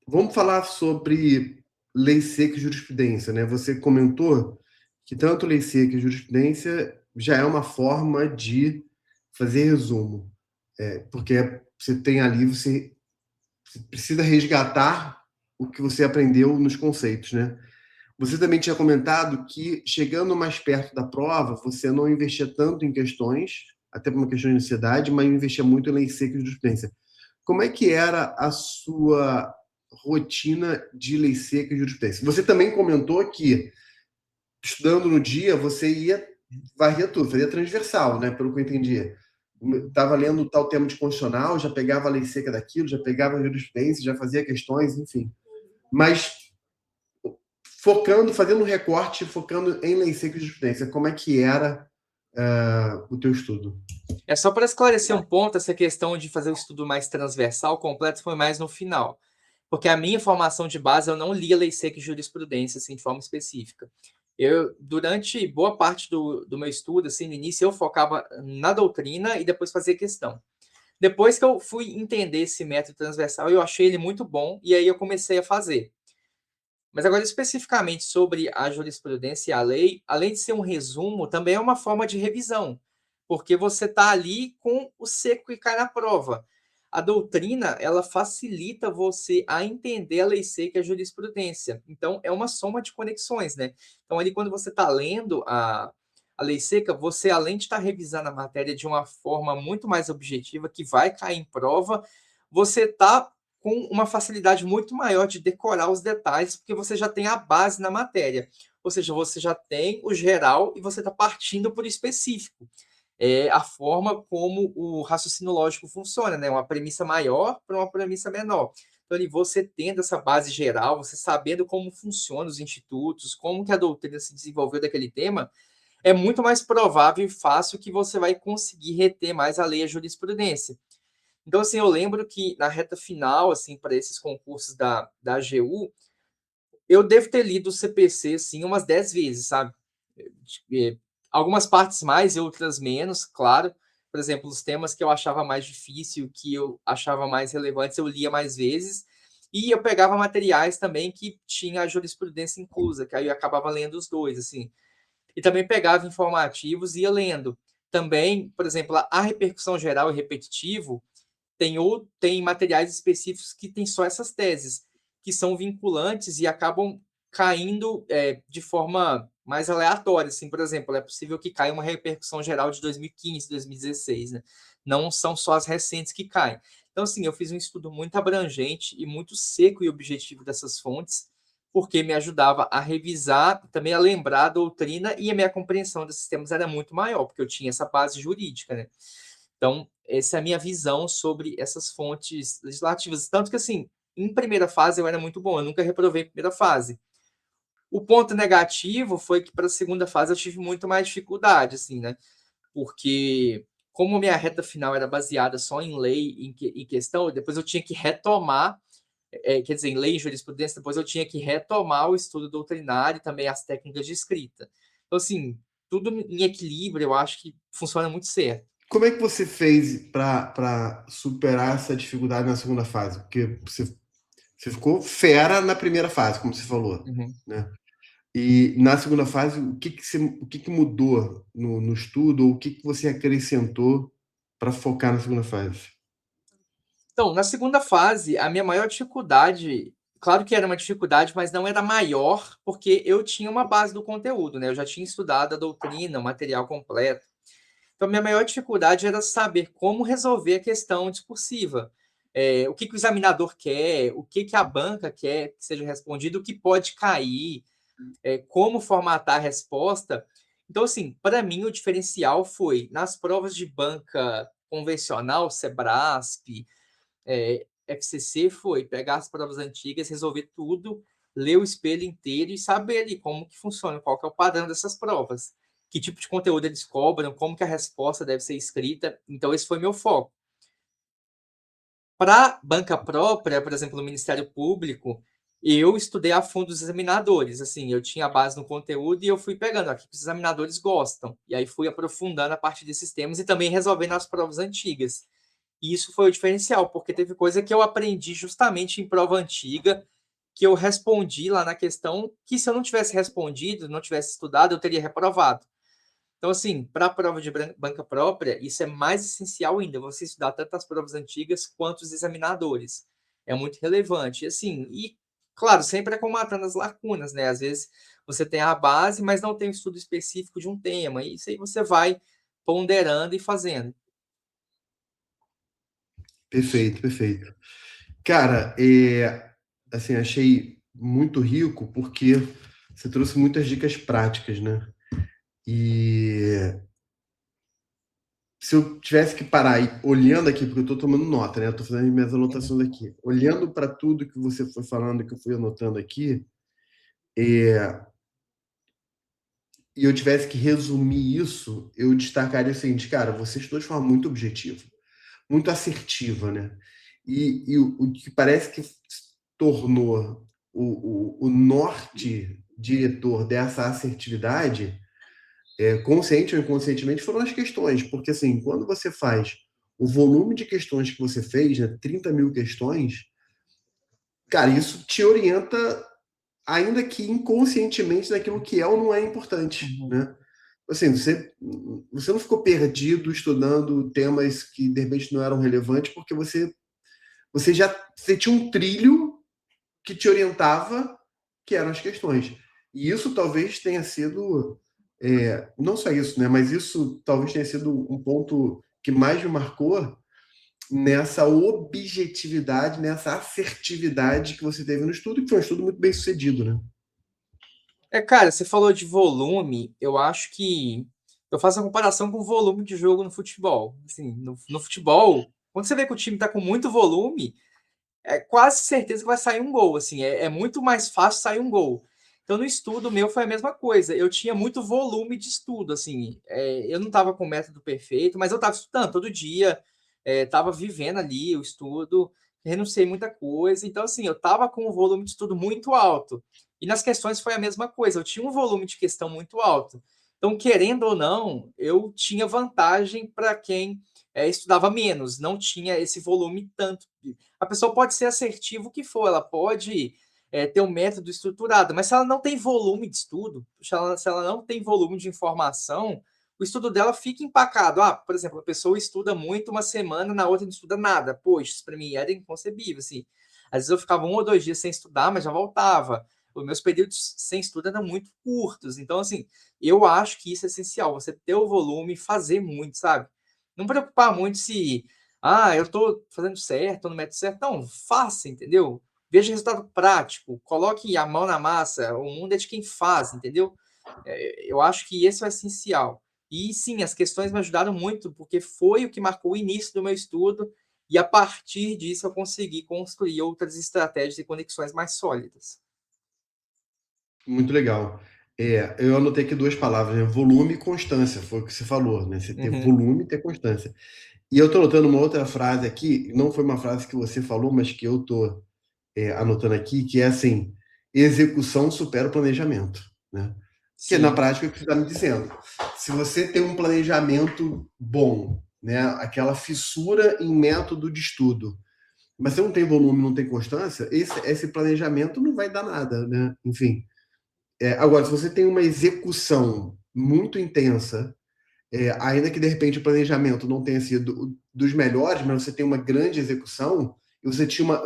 vamos falar sobre lei seca e jurisprudência, né? Você comentou que tanto lei seca e jurisprudência já é uma forma de fazer resumo, porque você tem ali, você precisa resgatar o que você aprendeu nos conceitos, né? Você também tinha comentado que, chegando mais perto da prova, você não investia tanto em questões, até por uma questão de ansiedade, mas investia muito em lei seca e jurisprudência. Como é que era a sua rotina de lei seca e jurisprudência? Você também comentou que, estudando no dia, você ia varrer tudo, fazia transversal, né? Pelo que eu entendi. Estava lendo tal tema de constitucional, já pegava a lei seca daquilo, já pegava a jurisprudência, já fazia questões, enfim. Mas focando, fazendo um recorte, focando em lei seca e jurisprudência, como é que era o teu estudo? É só para esclarecer um ponto, essa questão de fazer o estudo mais transversal, completo, foi mais no final. Porque a minha formação de base, eu não lia lei seca e jurisprudência, assim, de forma específica. Durante boa parte do meu estudo, assim, no início, eu focava na doutrina e depois fazia questão. Depois que eu fui entender esse método transversal, eu achei ele muito bom e aí eu comecei a fazer. Mas agora, especificamente sobre a jurisprudência e a lei, além de ser um resumo, também é uma forma de revisão, porque você está ali com o seco que cai na prova. A doutrina, ela facilita você a entender a lei seca e a jurisprudência. Então, é uma soma de conexões, né? Então, ali, quando você está lendo a lei seca, você, além de estar revisando a matéria de uma forma muito mais objetiva, que vai cair em prova, você está com uma facilidade muito maior de decorar os detalhes, porque você já tem a base na matéria. Ou seja, você já tem o geral e você está partindo por específico. É a forma como o raciocínio lógico funciona, né? Uma premissa maior para uma premissa menor. Então, ali, você tendo essa base geral, você sabendo como funcionam os institutos, como que a doutrina se desenvolveu daquele tema, é muito mais provável e fácil que você vai conseguir reter mais a lei e a jurisprudência. Então, assim, eu lembro que na reta final, assim, para esses concursos da AGU, eu devo ter lido o CPC, assim, umas 10 vezes, sabe? É, algumas partes mais e outras menos, claro. Por exemplo, os temas que eu achava mais difícil, que eu achava mais relevantes, eu lia mais vezes. E eu pegava materiais também que tinha a jurisprudência inclusa, que aí eu acabava lendo os dois, assim. E também pegava informativos e ia lendo. Também, por exemplo, a repercussão geral e repetitivo, tem materiais específicos que tem só essas teses, que são vinculantes e acabam caindo de forma mais aleatória. Assim, por exemplo, é possível que caia uma repercussão geral de 2015, 2016, né? Não são só as recentes que caem. Então, assim, eu fiz um estudo muito abrangente e muito seco e objetivo dessas fontes, porque me ajudava a revisar, também a lembrar a doutrina, e a minha compreensão desses temas era muito maior, porque eu tinha essa base jurídica, né? Então, essa é a minha visão sobre essas fontes legislativas. Tanto que, assim, em primeira fase eu era muito bom, eu nunca reprovei em primeira fase. O ponto negativo foi que para a segunda fase eu tive muito mais dificuldade, assim, né? Porque, como minha reta final era baseada só em lei, em questão, depois eu tinha que retomar, quer dizer, em lei e jurisprudência, depois eu tinha que retomar o estudo doutrinário e também as técnicas de escrita. Então, assim, tudo em equilíbrio, eu acho que funciona muito certo. Como é que você fez para superar essa dificuldade na segunda fase? Porque você ficou fera na primeira fase, como você falou, Uhum. né? E na segunda fase, o que mudou no estudo, ou o que você acrescentou para focar na segunda fase? Então, na segunda fase, a minha maior dificuldade, claro que era uma dificuldade, mas não era maior, porque eu tinha uma base do conteúdo, né? Eu já tinha estudado a doutrina, o material completo. Então, minha maior dificuldade era saber como resolver a questão discursiva. O que o examinador quer, o que a banca quer que seja respondido, o que pode cair, como formatar a resposta. Então, assim, para mim, o diferencial foi nas provas de banca convencional, Sebrasp, FCC, foi pegar as provas antigas, resolver tudo, ler o espelho inteiro e saber ali como que funciona, qual que é o padrão dessas provas, que tipo de conteúdo eles cobram, como que a resposta deve ser escrita. Então, esse foi meu foco. Para banca própria, por exemplo, no Ministério Público, eu estudei a fundo os examinadores. Assim, eu tinha a base no conteúdo e eu fui pegando aqui que os examinadores gostam. E aí fui aprofundando a partir desses temas e também resolvendo as provas antigas. E isso foi o diferencial, porque teve coisa que eu aprendi justamente em prova antiga, que eu respondi lá na questão, que se eu não tivesse respondido, não tivesse estudado, eu teria reprovado. Então, assim, para a prova de banca própria, isso é mais essencial ainda, você estudar tanto as provas antigas quanto os examinadores. É muito relevante. E claro, sempre é comatando as lacunas, né? Às vezes você tem a base, mas não tem um estudo específico de um tema. E isso aí você vai ponderando e fazendo. Perfeito, perfeito. Cara, assim, achei muito rico porque você trouxe muitas dicas práticas, né? E se eu tivesse que parar e olhando aqui, porque eu estou tomando nota, né? Estou fazendo minhas Uhum. anotações aqui. Olhando para tudo que você foi falando, que eu fui anotando aqui, é, e eu tivesse que resumir isso, eu destacaria o seguinte, cara, você estudou de forma muito objetiva, muito assertiva, né? E o que parece que tornou o norte diretor dessa assertividade, consciente ou inconscientemente, foram as questões. Porque, assim, quando você faz o volume de questões que você fez, né, 30 mil questões, cara, isso te orienta, ainda que inconscientemente, naquilo que é ou não é importante, Uhum. né? Assim, você não ficou perdido estudando temas que de repente não eram relevantes, porque você tinha um trilho que te orientava, que eram as questões. E isso talvez tenha sido, não só isso, né? Mas isso talvez tenha sido um ponto que mais me marcou nessa objetividade, nessa assertividade que você teve no estudo, que foi um estudo muito bem sucedido, né? Cara, você falou de volume, eu acho que eu faço a comparação com o volume de jogo no futebol. Assim, no futebol, quando você vê que o time tá com muito volume, é quase certeza que vai sair um gol, assim, é muito mais fácil sair um gol. Então, no estudo meu foi a mesma coisa. Eu tinha muito volume de estudo, assim, eu não estava com o método perfeito, mas eu estava estudando todo dia, estava vivendo ali o estudo, renunciei muita coisa. Então, assim, eu estava com um volume de estudo muito alto. E nas questões foi a mesma coisa. Eu tinha um volume de questão muito alto. Então, querendo ou não, eu tinha vantagem para quem estudava menos, não tinha esse volume tanto. A pessoa pode ser assertiva o que for, ela pode ter um método estruturado, mas se ela não tem volume de estudo, se ela não tem volume de informação, o estudo dela fica empacado. Ah, por exemplo, a pessoa estuda muito uma semana, na outra não estuda nada. Poxa, isso para mim era inconcebível, assim. Às vezes eu ficava 1 ou 2 dias sem estudar, mas já voltava. Os meus períodos sem estudo eram muito curtos. Então, assim, eu acho que isso é essencial, você ter o volume e fazer muito, sabe? Não preocupar muito se eu estou fazendo certo, estou no método certo. Não, faça, entendeu? Veja resultado prático, coloque a mão na massa. O mundo é de quem faz, entendeu? Eu acho que esse é o essencial. E sim, as questões me ajudaram muito, porque foi o que marcou o início do meu estudo, e a partir disso eu consegui construir outras estratégias e conexões mais sólidas. Muito legal. Eu anotei aqui duas palavras, né? Volume e constância, foi o que você falou, né? Você ter Uhum. volume e ter constância. E eu estou anotando uma outra frase aqui, não foi uma frase que você falou, mas que eu estou anotando aqui, que é assim: execução supera o planejamento, né? Que na Sim. prática é o que você está me dizendo. Se você tem um planejamento bom, né? Aquela fissura em método de estudo, mas você não tem volume, não tem constância, esse planejamento não vai dar nada, né? Enfim. Agora, se você tem uma execução muito intensa, ainda que de repente o planejamento não tenha sido dos melhores, mas você tem uma grande execução, e você tinha uma.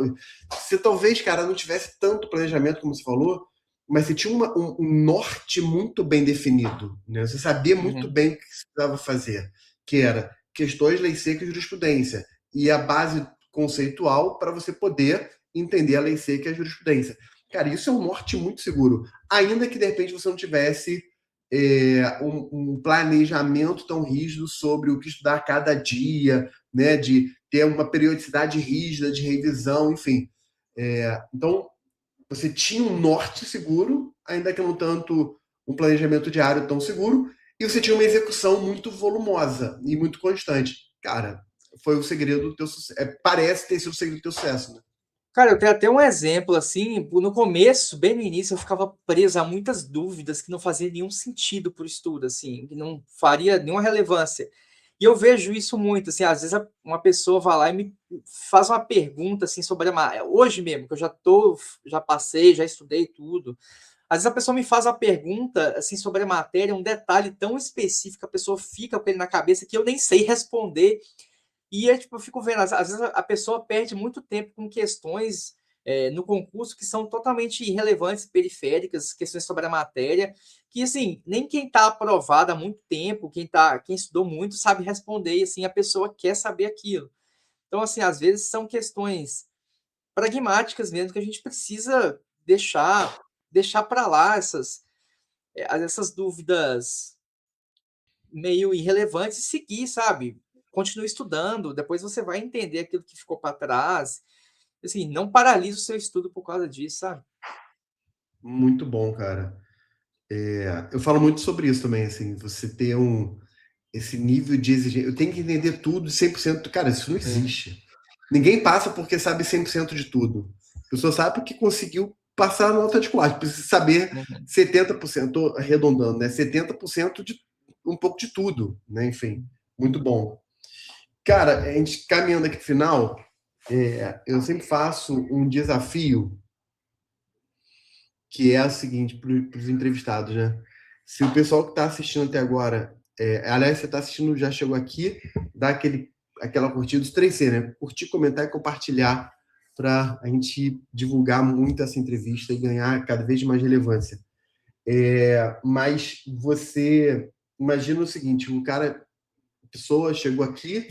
Você talvez, cara, não tivesse tanto planejamento como você falou, mas você tinha um norte muito bem definido. Né? Você sabia muito Uhum. bem o que você precisava fazer, que era questões, lei seca e jurisprudência. E a base conceitual para você poder entender a lei seca e a jurisprudência. Cara, isso é um norte muito seguro. Ainda que de repente você não tivesse um planejamento tão rígido sobre o que estudar cada dia, né, de ter uma periodicidade rígida de revisão, enfim. Então, você tinha um norte seguro, ainda que não tanto um planejamento diário tão seguro, e você tinha uma execução muito volumosa e muito constante. Cara, foi o segredo do teu sucesso. Parece ter sido o segredo do teu sucesso, né? Cara, eu tenho até um exemplo, assim, no começo, bem no início, eu ficava preso a muitas dúvidas que não fazia nenhum sentido para o estudo, assim, que não faria nenhuma relevância. E eu vejo isso muito, assim, às vezes uma pessoa vai lá e me faz uma pergunta, assim, sobre hoje mesmo, que eu já passei, já estudei tudo. Às vezes a pessoa me faz uma pergunta, assim, sobre a matéria, um detalhe tão específico, a pessoa fica com ele na cabeça que eu nem sei responder, e tipo, eu fico vendo, às vezes a pessoa perde muito tempo com questões no concurso que são totalmente irrelevantes, periféricas, questões sobre a matéria, que assim, nem quem está aprovado há muito tempo, quem estudou muito, sabe responder, e assim, a pessoa quer saber aquilo. Então, assim, às vezes são questões pragmáticas mesmo, que a gente precisa deixar para lá essas dúvidas meio irrelevantes e seguir, sabe? Continue estudando, depois você vai entender aquilo que ficou para trás. Assim, não paralise o seu estudo por causa disso, sabe? Muito bom, cara. Eu falo muito sobre isso também, assim, você ter esse nível de exigência. Eu tenho que entender tudo 100%. Cara, isso não É. existe. Ninguém passa porque sabe 100% de tudo. A pessoa sabe porque conseguiu passar a nota de corte. Precisa saber Uhum. 70%, arredondando, né? 70% de um pouco de tudo, né? Enfim, muito bom. Cara, a gente caminhando aqui pro final, eu sempre faço um desafio que é o seguinte para os entrevistados, né? Se o pessoal que está assistindo até agora, aliás, você está assistindo, já chegou aqui, dá aquela curtida dos 3C, né? Curtir, comentar e compartilhar para a gente divulgar muito essa entrevista e ganhar cada vez mais relevância. Mas você imagina o seguinte: a pessoa chegou aqui,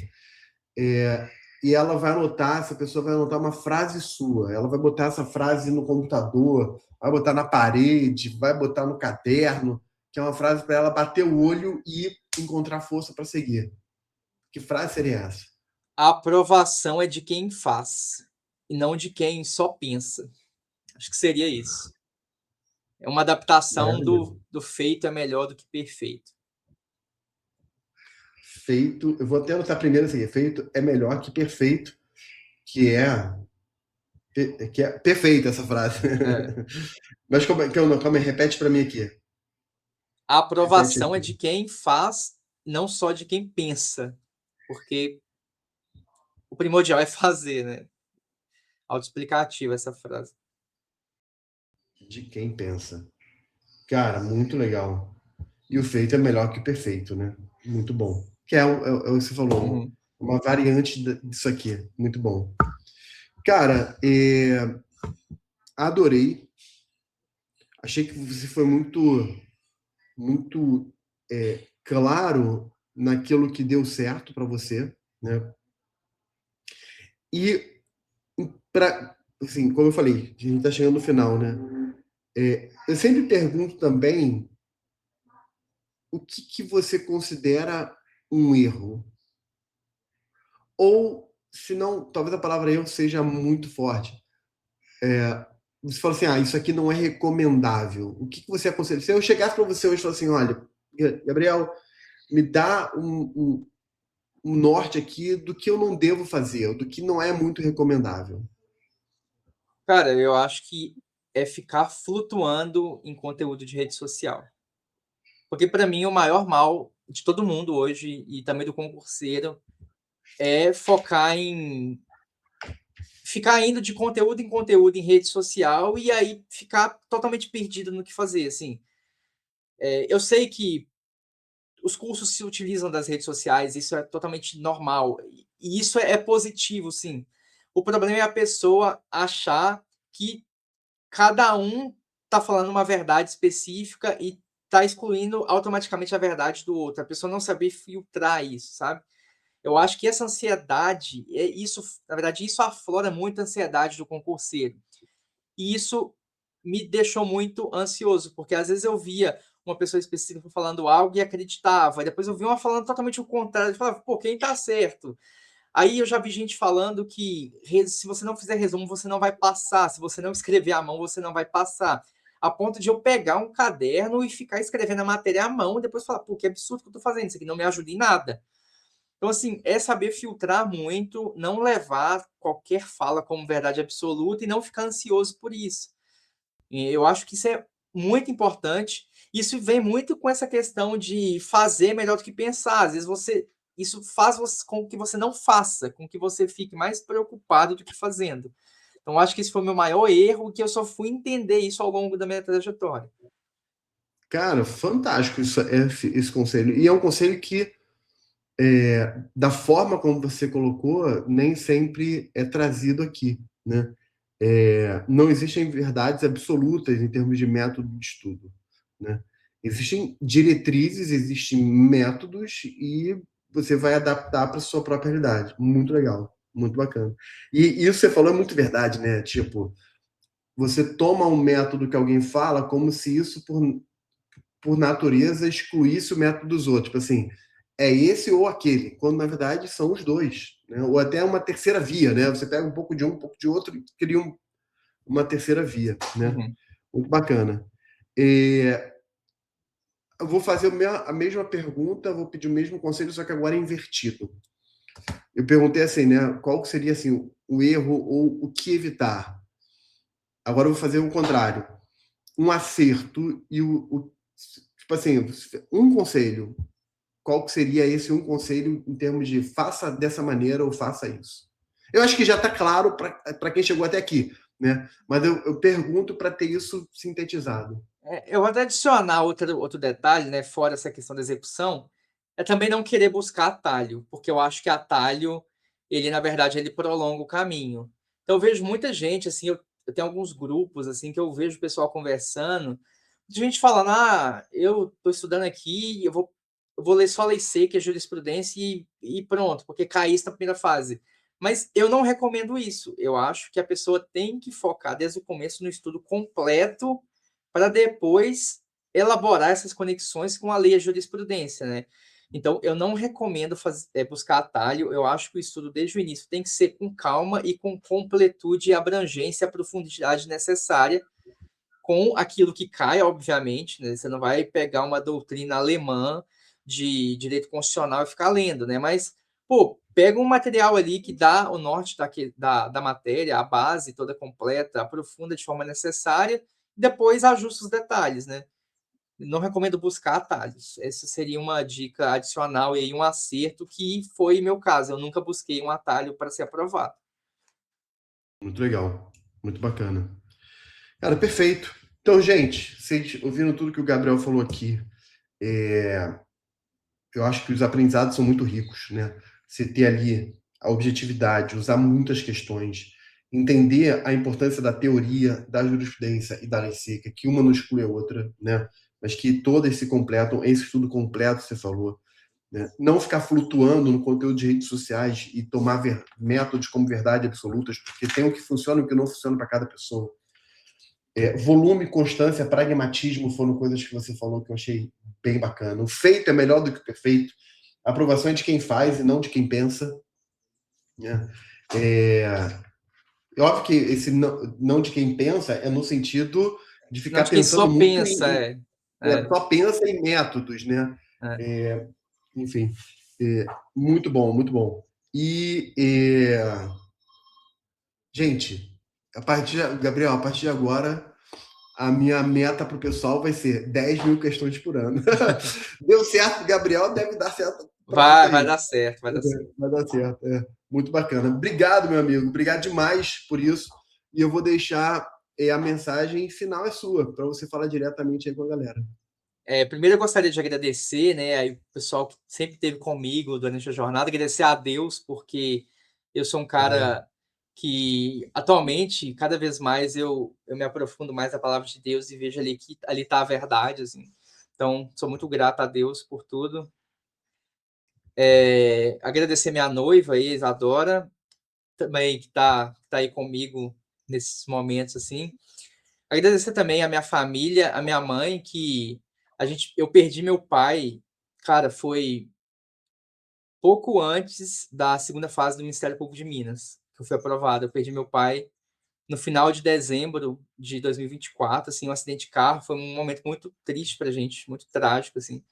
e ela vai anotar, essa pessoa vai anotar uma frase sua, ela vai botar essa frase no computador, vai botar na parede, vai botar no caderno, que é uma frase para ela bater o olho e encontrar força para seguir. Que frase seria essa? A aprovação é de quem faz, e não de quem só pensa. Acho que seria isso. É uma adaptação Maravilhoso. do feito é melhor do que perfeito. Feito, eu vou até anotar primeiro assim, feito é melhor que perfeito, que é perfeita essa frase. É. Mas calma aí, repete para mim aqui. A Repete aprovação é aqui. de quem faz, não só de quem pensa, porque o primordial é fazer, né? Autoexplicativa essa frase. De quem pensa. Cara, muito legal. E o feito é melhor que o perfeito, né? Muito bom. Que é o que você falou, Uhum. uma variante disso aqui. Muito bom. Cara, adorei. Achei que você foi muito claro naquilo que deu certo para você, né? E para, assim, como eu falei, a gente está chegando no final, né? Eu sempre pergunto também o que você considera um erro. Ou, se não, talvez a palavra erro seja muito forte. Você fala assim, isso aqui não é recomendável. O que você aconselha? Se eu chegasse para você hoje e falasse assim, olha, Gabriel, me dá um norte aqui do que eu não devo fazer, do que não é muito recomendável. Cara, eu acho que é ficar flutuando em conteúdo de rede social. Porque para mim o maior mal de todo mundo hoje, e também do concurseiro, é focar em ficar indo de conteúdo em conteúdo em rede social e aí ficar totalmente perdido no que fazer, assim. Eu sei que os cursos se utilizam das redes sociais, isso é totalmente normal, e isso é positivo, sim. O problema é a pessoa achar que cada um está falando uma verdade específica e está excluindo automaticamente a verdade do outro. A pessoa não saber filtrar isso, sabe? Eu acho que essa ansiedade, isso, na verdade, isso aflora muito a ansiedade do concurseiro. E isso me deixou muito ansioso, porque às vezes eu via uma pessoa específica falando algo e acreditava, e depois eu vi uma falando totalmente o contrário, e falava, pô, quem tá certo? Aí eu já vi gente falando que se você não fizer resumo, você não vai passar, se você não escrever à mão, você não vai passar. A ponto de eu pegar um caderno e ficar escrevendo a matéria à mão e depois falar, pô, que absurdo que eu tô fazendo, isso aqui não me ajuda em nada. Então, assim, é saber filtrar muito, não levar qualquer fala como verdade absoluta e não ficar ansioso por isso. E eu acho que isso é muito importante. Isso vem muito com essa questão de fazer melhor do que pensar. Às vezes isso faz com que você não faça, com que você fique mais preocupado do que fazendo. Então, acho que esse foi o meu maior erro, que eu só fui entender isso ao longo da minha trajetória. Cara, fantástico esse conselho. E é um conselho que, da forma como você colocou, nem sempre é trazido aqui, né? Não existem verdades absolutas em termos de método de estudo, né? Existem diretrizes, existem métodos e você vai adaptar para a sua própria realidade. Muito legal, muito bacana. E isso que você falou é muito verdade, né? Tipo, você toma um método que alguém fala como se isso, por natureza, excluísse o método dos outros. Tipo assim, é esse ou aquele, quando na verdade são os dois, né? Ou até uma terceira via, né? Você pega um pouco de um, um pouco de outro e cria uma terceira via, né? Uhum. Muito bacana. É, eu vou fazer a mesma pergunta, vou pedir o mesmo conselho, só que agora invertido. Eu perguntei assim, né? Qual seria assim o erro ou o que evitar? Agora eu vou fazer o contrário. Um acerto e tipo assim, um conselho. Qual que seria esse um conselho em termos de faça dessa maneira ou faça isso? Eu acho que já está claro para quem chegou até aqui, né? Mas eu pergunto para ter isso sintetizado. Eu vou até adicionar outro detalhe, né, fora essa questão da execução, é também não querer buscar atalho, porque eu acho que atalho, ele na verdade ele prolonga o caminho. Então eu vejo muita gente, assim, eu tenho alguns grupos, assim, que eu vejo o pessoal conversando, de gente falando: "Ah, eu estou estudando aqui, eu vou ler só lei seca e jurisprudência e pronto, porque caí isso na primeira fase". Mas eu não recomendo isso, eu acho que a pessoa tem que focar desde o começo no estudo completo para depois elaborar essas conexões com a lei e a jurisprudência, né. Então eu não recomendo buscar atalho, eu acho que o estudo desde o início tem que ser com calma e com completude, abrangência e a profundidade necessária, com aquilo que cai, obviamente, né, você não vai pegar uma doutrina alemã de direito constitucional e ficar lendo, né, mas, pô, pega um material ali que dá o norte da matéria, a base toda completa, aprofunda de forma necessária, depois ajusta os detalhes, né. Não recomendo buscar atalhos. Essa seria uma dica adicional e aí um acerto que foi meu caso, eu nunca busquei um atalho para ser aprovado. Muito legal, muito bacana. Cara, perfeito. Então, gente, vocês ouviram tudo que o Gabriel falou aqui. É, eu acho que os aprendizados são muito ricos, né? Você ter ali a objetividade, usar muitas questões, entender a importância da teoria, da jurisprudência e da lei seca, que uma não exclui a outra, né? Mas que todas se completam, esse estudo completo você falou, né? Não ficar flutuando no conteúdo de redes sociais e tomar métodos como verdade absolutas, porque tem o que funciona e o que não funciona para cada pessoa. Volume, constância, pragmatismo foram coisas que você falou que eu achei bem bacana. O feito é melhor do que o perfeito. A aprovação é de quem faz e não de quem pensa, né? É, é óbvio que esse não de quem pensa é no sentido de Não ficar de quem pensando só muito pensa, é, só pensa em métodos, né? é. Enfim, é, muito bom, muito bom. E, gente, Gabriel, a partir de agora, a minha meta para o pessoal vai ser 10 mil questões por ano. Deu certo, Gabriel, deve dar certo para Vai, muita vai gente. dar certo, vai dar certo. Vai dar certo. Muito bacana. Obrigado, meu amigo. Obrigado demais por isso. E eu vou deixar a mensagem final é sua, para você falar diretamente aí com a galera. Primeiro eu gostaria de agradecer, né, aí o pessoal que sempre esteve comigo durante a jornada, agradecer a Deus, porque eu sou um Amém. cara que atualmente, cada vez mais eu me aprofundo mais na palavra de Deus e vejo ali que ali está a verdade, assim. Então, sou muito grato a Deus por tudo. Agradecer minha noiva aí, Isadora, também que tá aí comigo nesses momentos, assim. Agradecer também a minha família, a minha mãe, que eu perdi meu pai, cara, foi pouco antes da segunda fase do Ministério Público de Minas, que eu fui aprovado. Eu perdi meu pai no final de dezembro de 2024, assim, um acidente de carro, foi um momento muito triste pra gente, muito trágico, assim.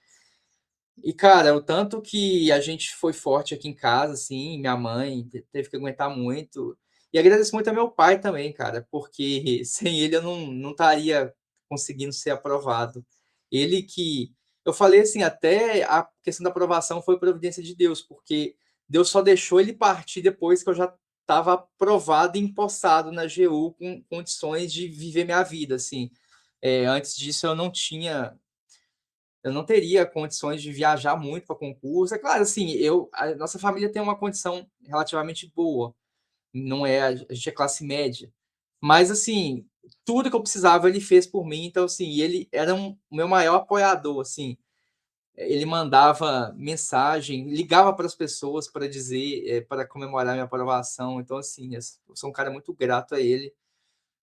E, cara, o tanto que a gente foi forte aqui em casa, assim, minha mãe teve que aguentar muito. E agradeço muito a meu pai também, cara, porque sem ele eu não estaria conseguindo ser aprovado. Ele que. Eu falei assim, até a questão da aprovação foi providência de Deus, porque Deus só deixou ele partir depois que eu já estava aprovado e empossado na GU com condições de viver minha vida, assim. Antes disso eu não teria condições de viajar muito para concurso. É claro, assim, a nossa família tem uma condição relativamente boa, não é, a gente é classe média, mas assim, tudo que eu precisava ele fez por mim, então assim, ele era o meu maior apoiador, assim. ele mandava mensagem, ligava para as pessoas para dizer, para comemorar minha aprovação. Então, assim, eu sou um cara muito grato a ele,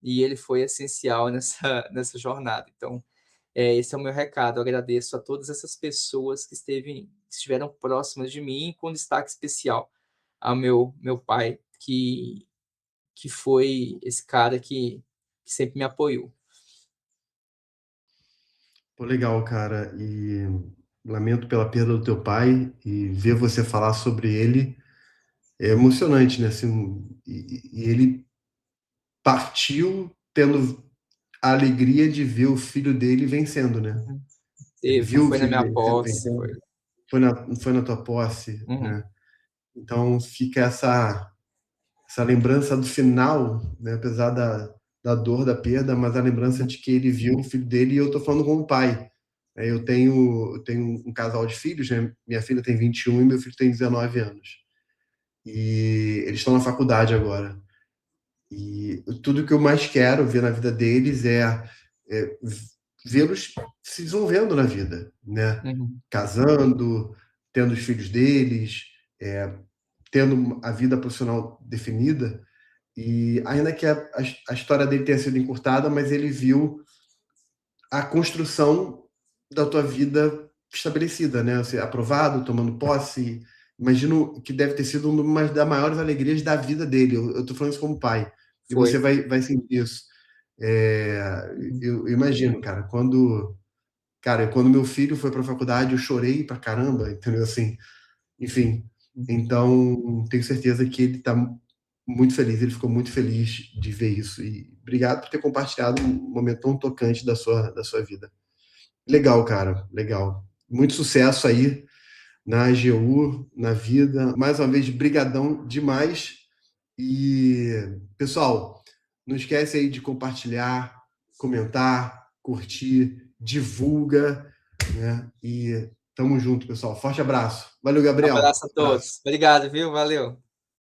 e ele foi essencial nessa jornada. Então, esse é o meu recado. Eu agradeço a todas essas pessoas que estiveram próximas de mim, com destaque especial ao meu pai, que foi esse cara que sempre me apoiou. Pô, legal, cara. E lamento pela perda do teu pai e ver você falar sobre ele é emocionante, né? Assim, e ele partiu tendo a alegria de ver o filho dele vencendo, né? Uhum. Ele viu o Foi na filho minha dele posse, vencendo, foi. foi na tua posse, Uhum, né? Então fica essa lembrança do final, né? Apesar da dor da perda, mas a lembrança uhum, de que ele viu o filho dele, e eu tô falando como pai. Eu tenho um casal de filhos, né? Minha filha tem 21 e meu filho tem 19 anos. E eles estão na faculdade agora. E tudo que eu mais quero ver na vida deles é vê-los se desenvolvendo na vida, né? uhum. Casando, tendo os filhos deles, tendo a vida profissional definida. E ainda que a história dele tenha sido encurtada, mas ele viu a construção da tua vida estabelecida, né? Você aprovado, tomando posse. Imagino que deve ter sido uma das maiores alegrias da vida dele. Eu tô falando isso como pai. E você Foi. vai sentir isso. Uhum, Eu imagino, cara, quando meu filho foi para a faculdade, eu chorei pra caramba, entendeu? Assim, enfim. uhum. Então, tenho certeza que ele está muito feliz, ele ficou muito feliz de ver isso. E obrigado por ter compartilhado um momento tão tocante da sua vida. Legal, cara, legal. Muito sucesso aí na AGU, na vida. Mais uma vez, brigadão demais. E, pessoal, não esquece aí de compartilhar, comentar, curtir, divulga, né? E tamo junto, pessoal. Forte abraço. Valeu, Gabriel. Abraço a Abraço. todos. Obrigado, viu? Valeu.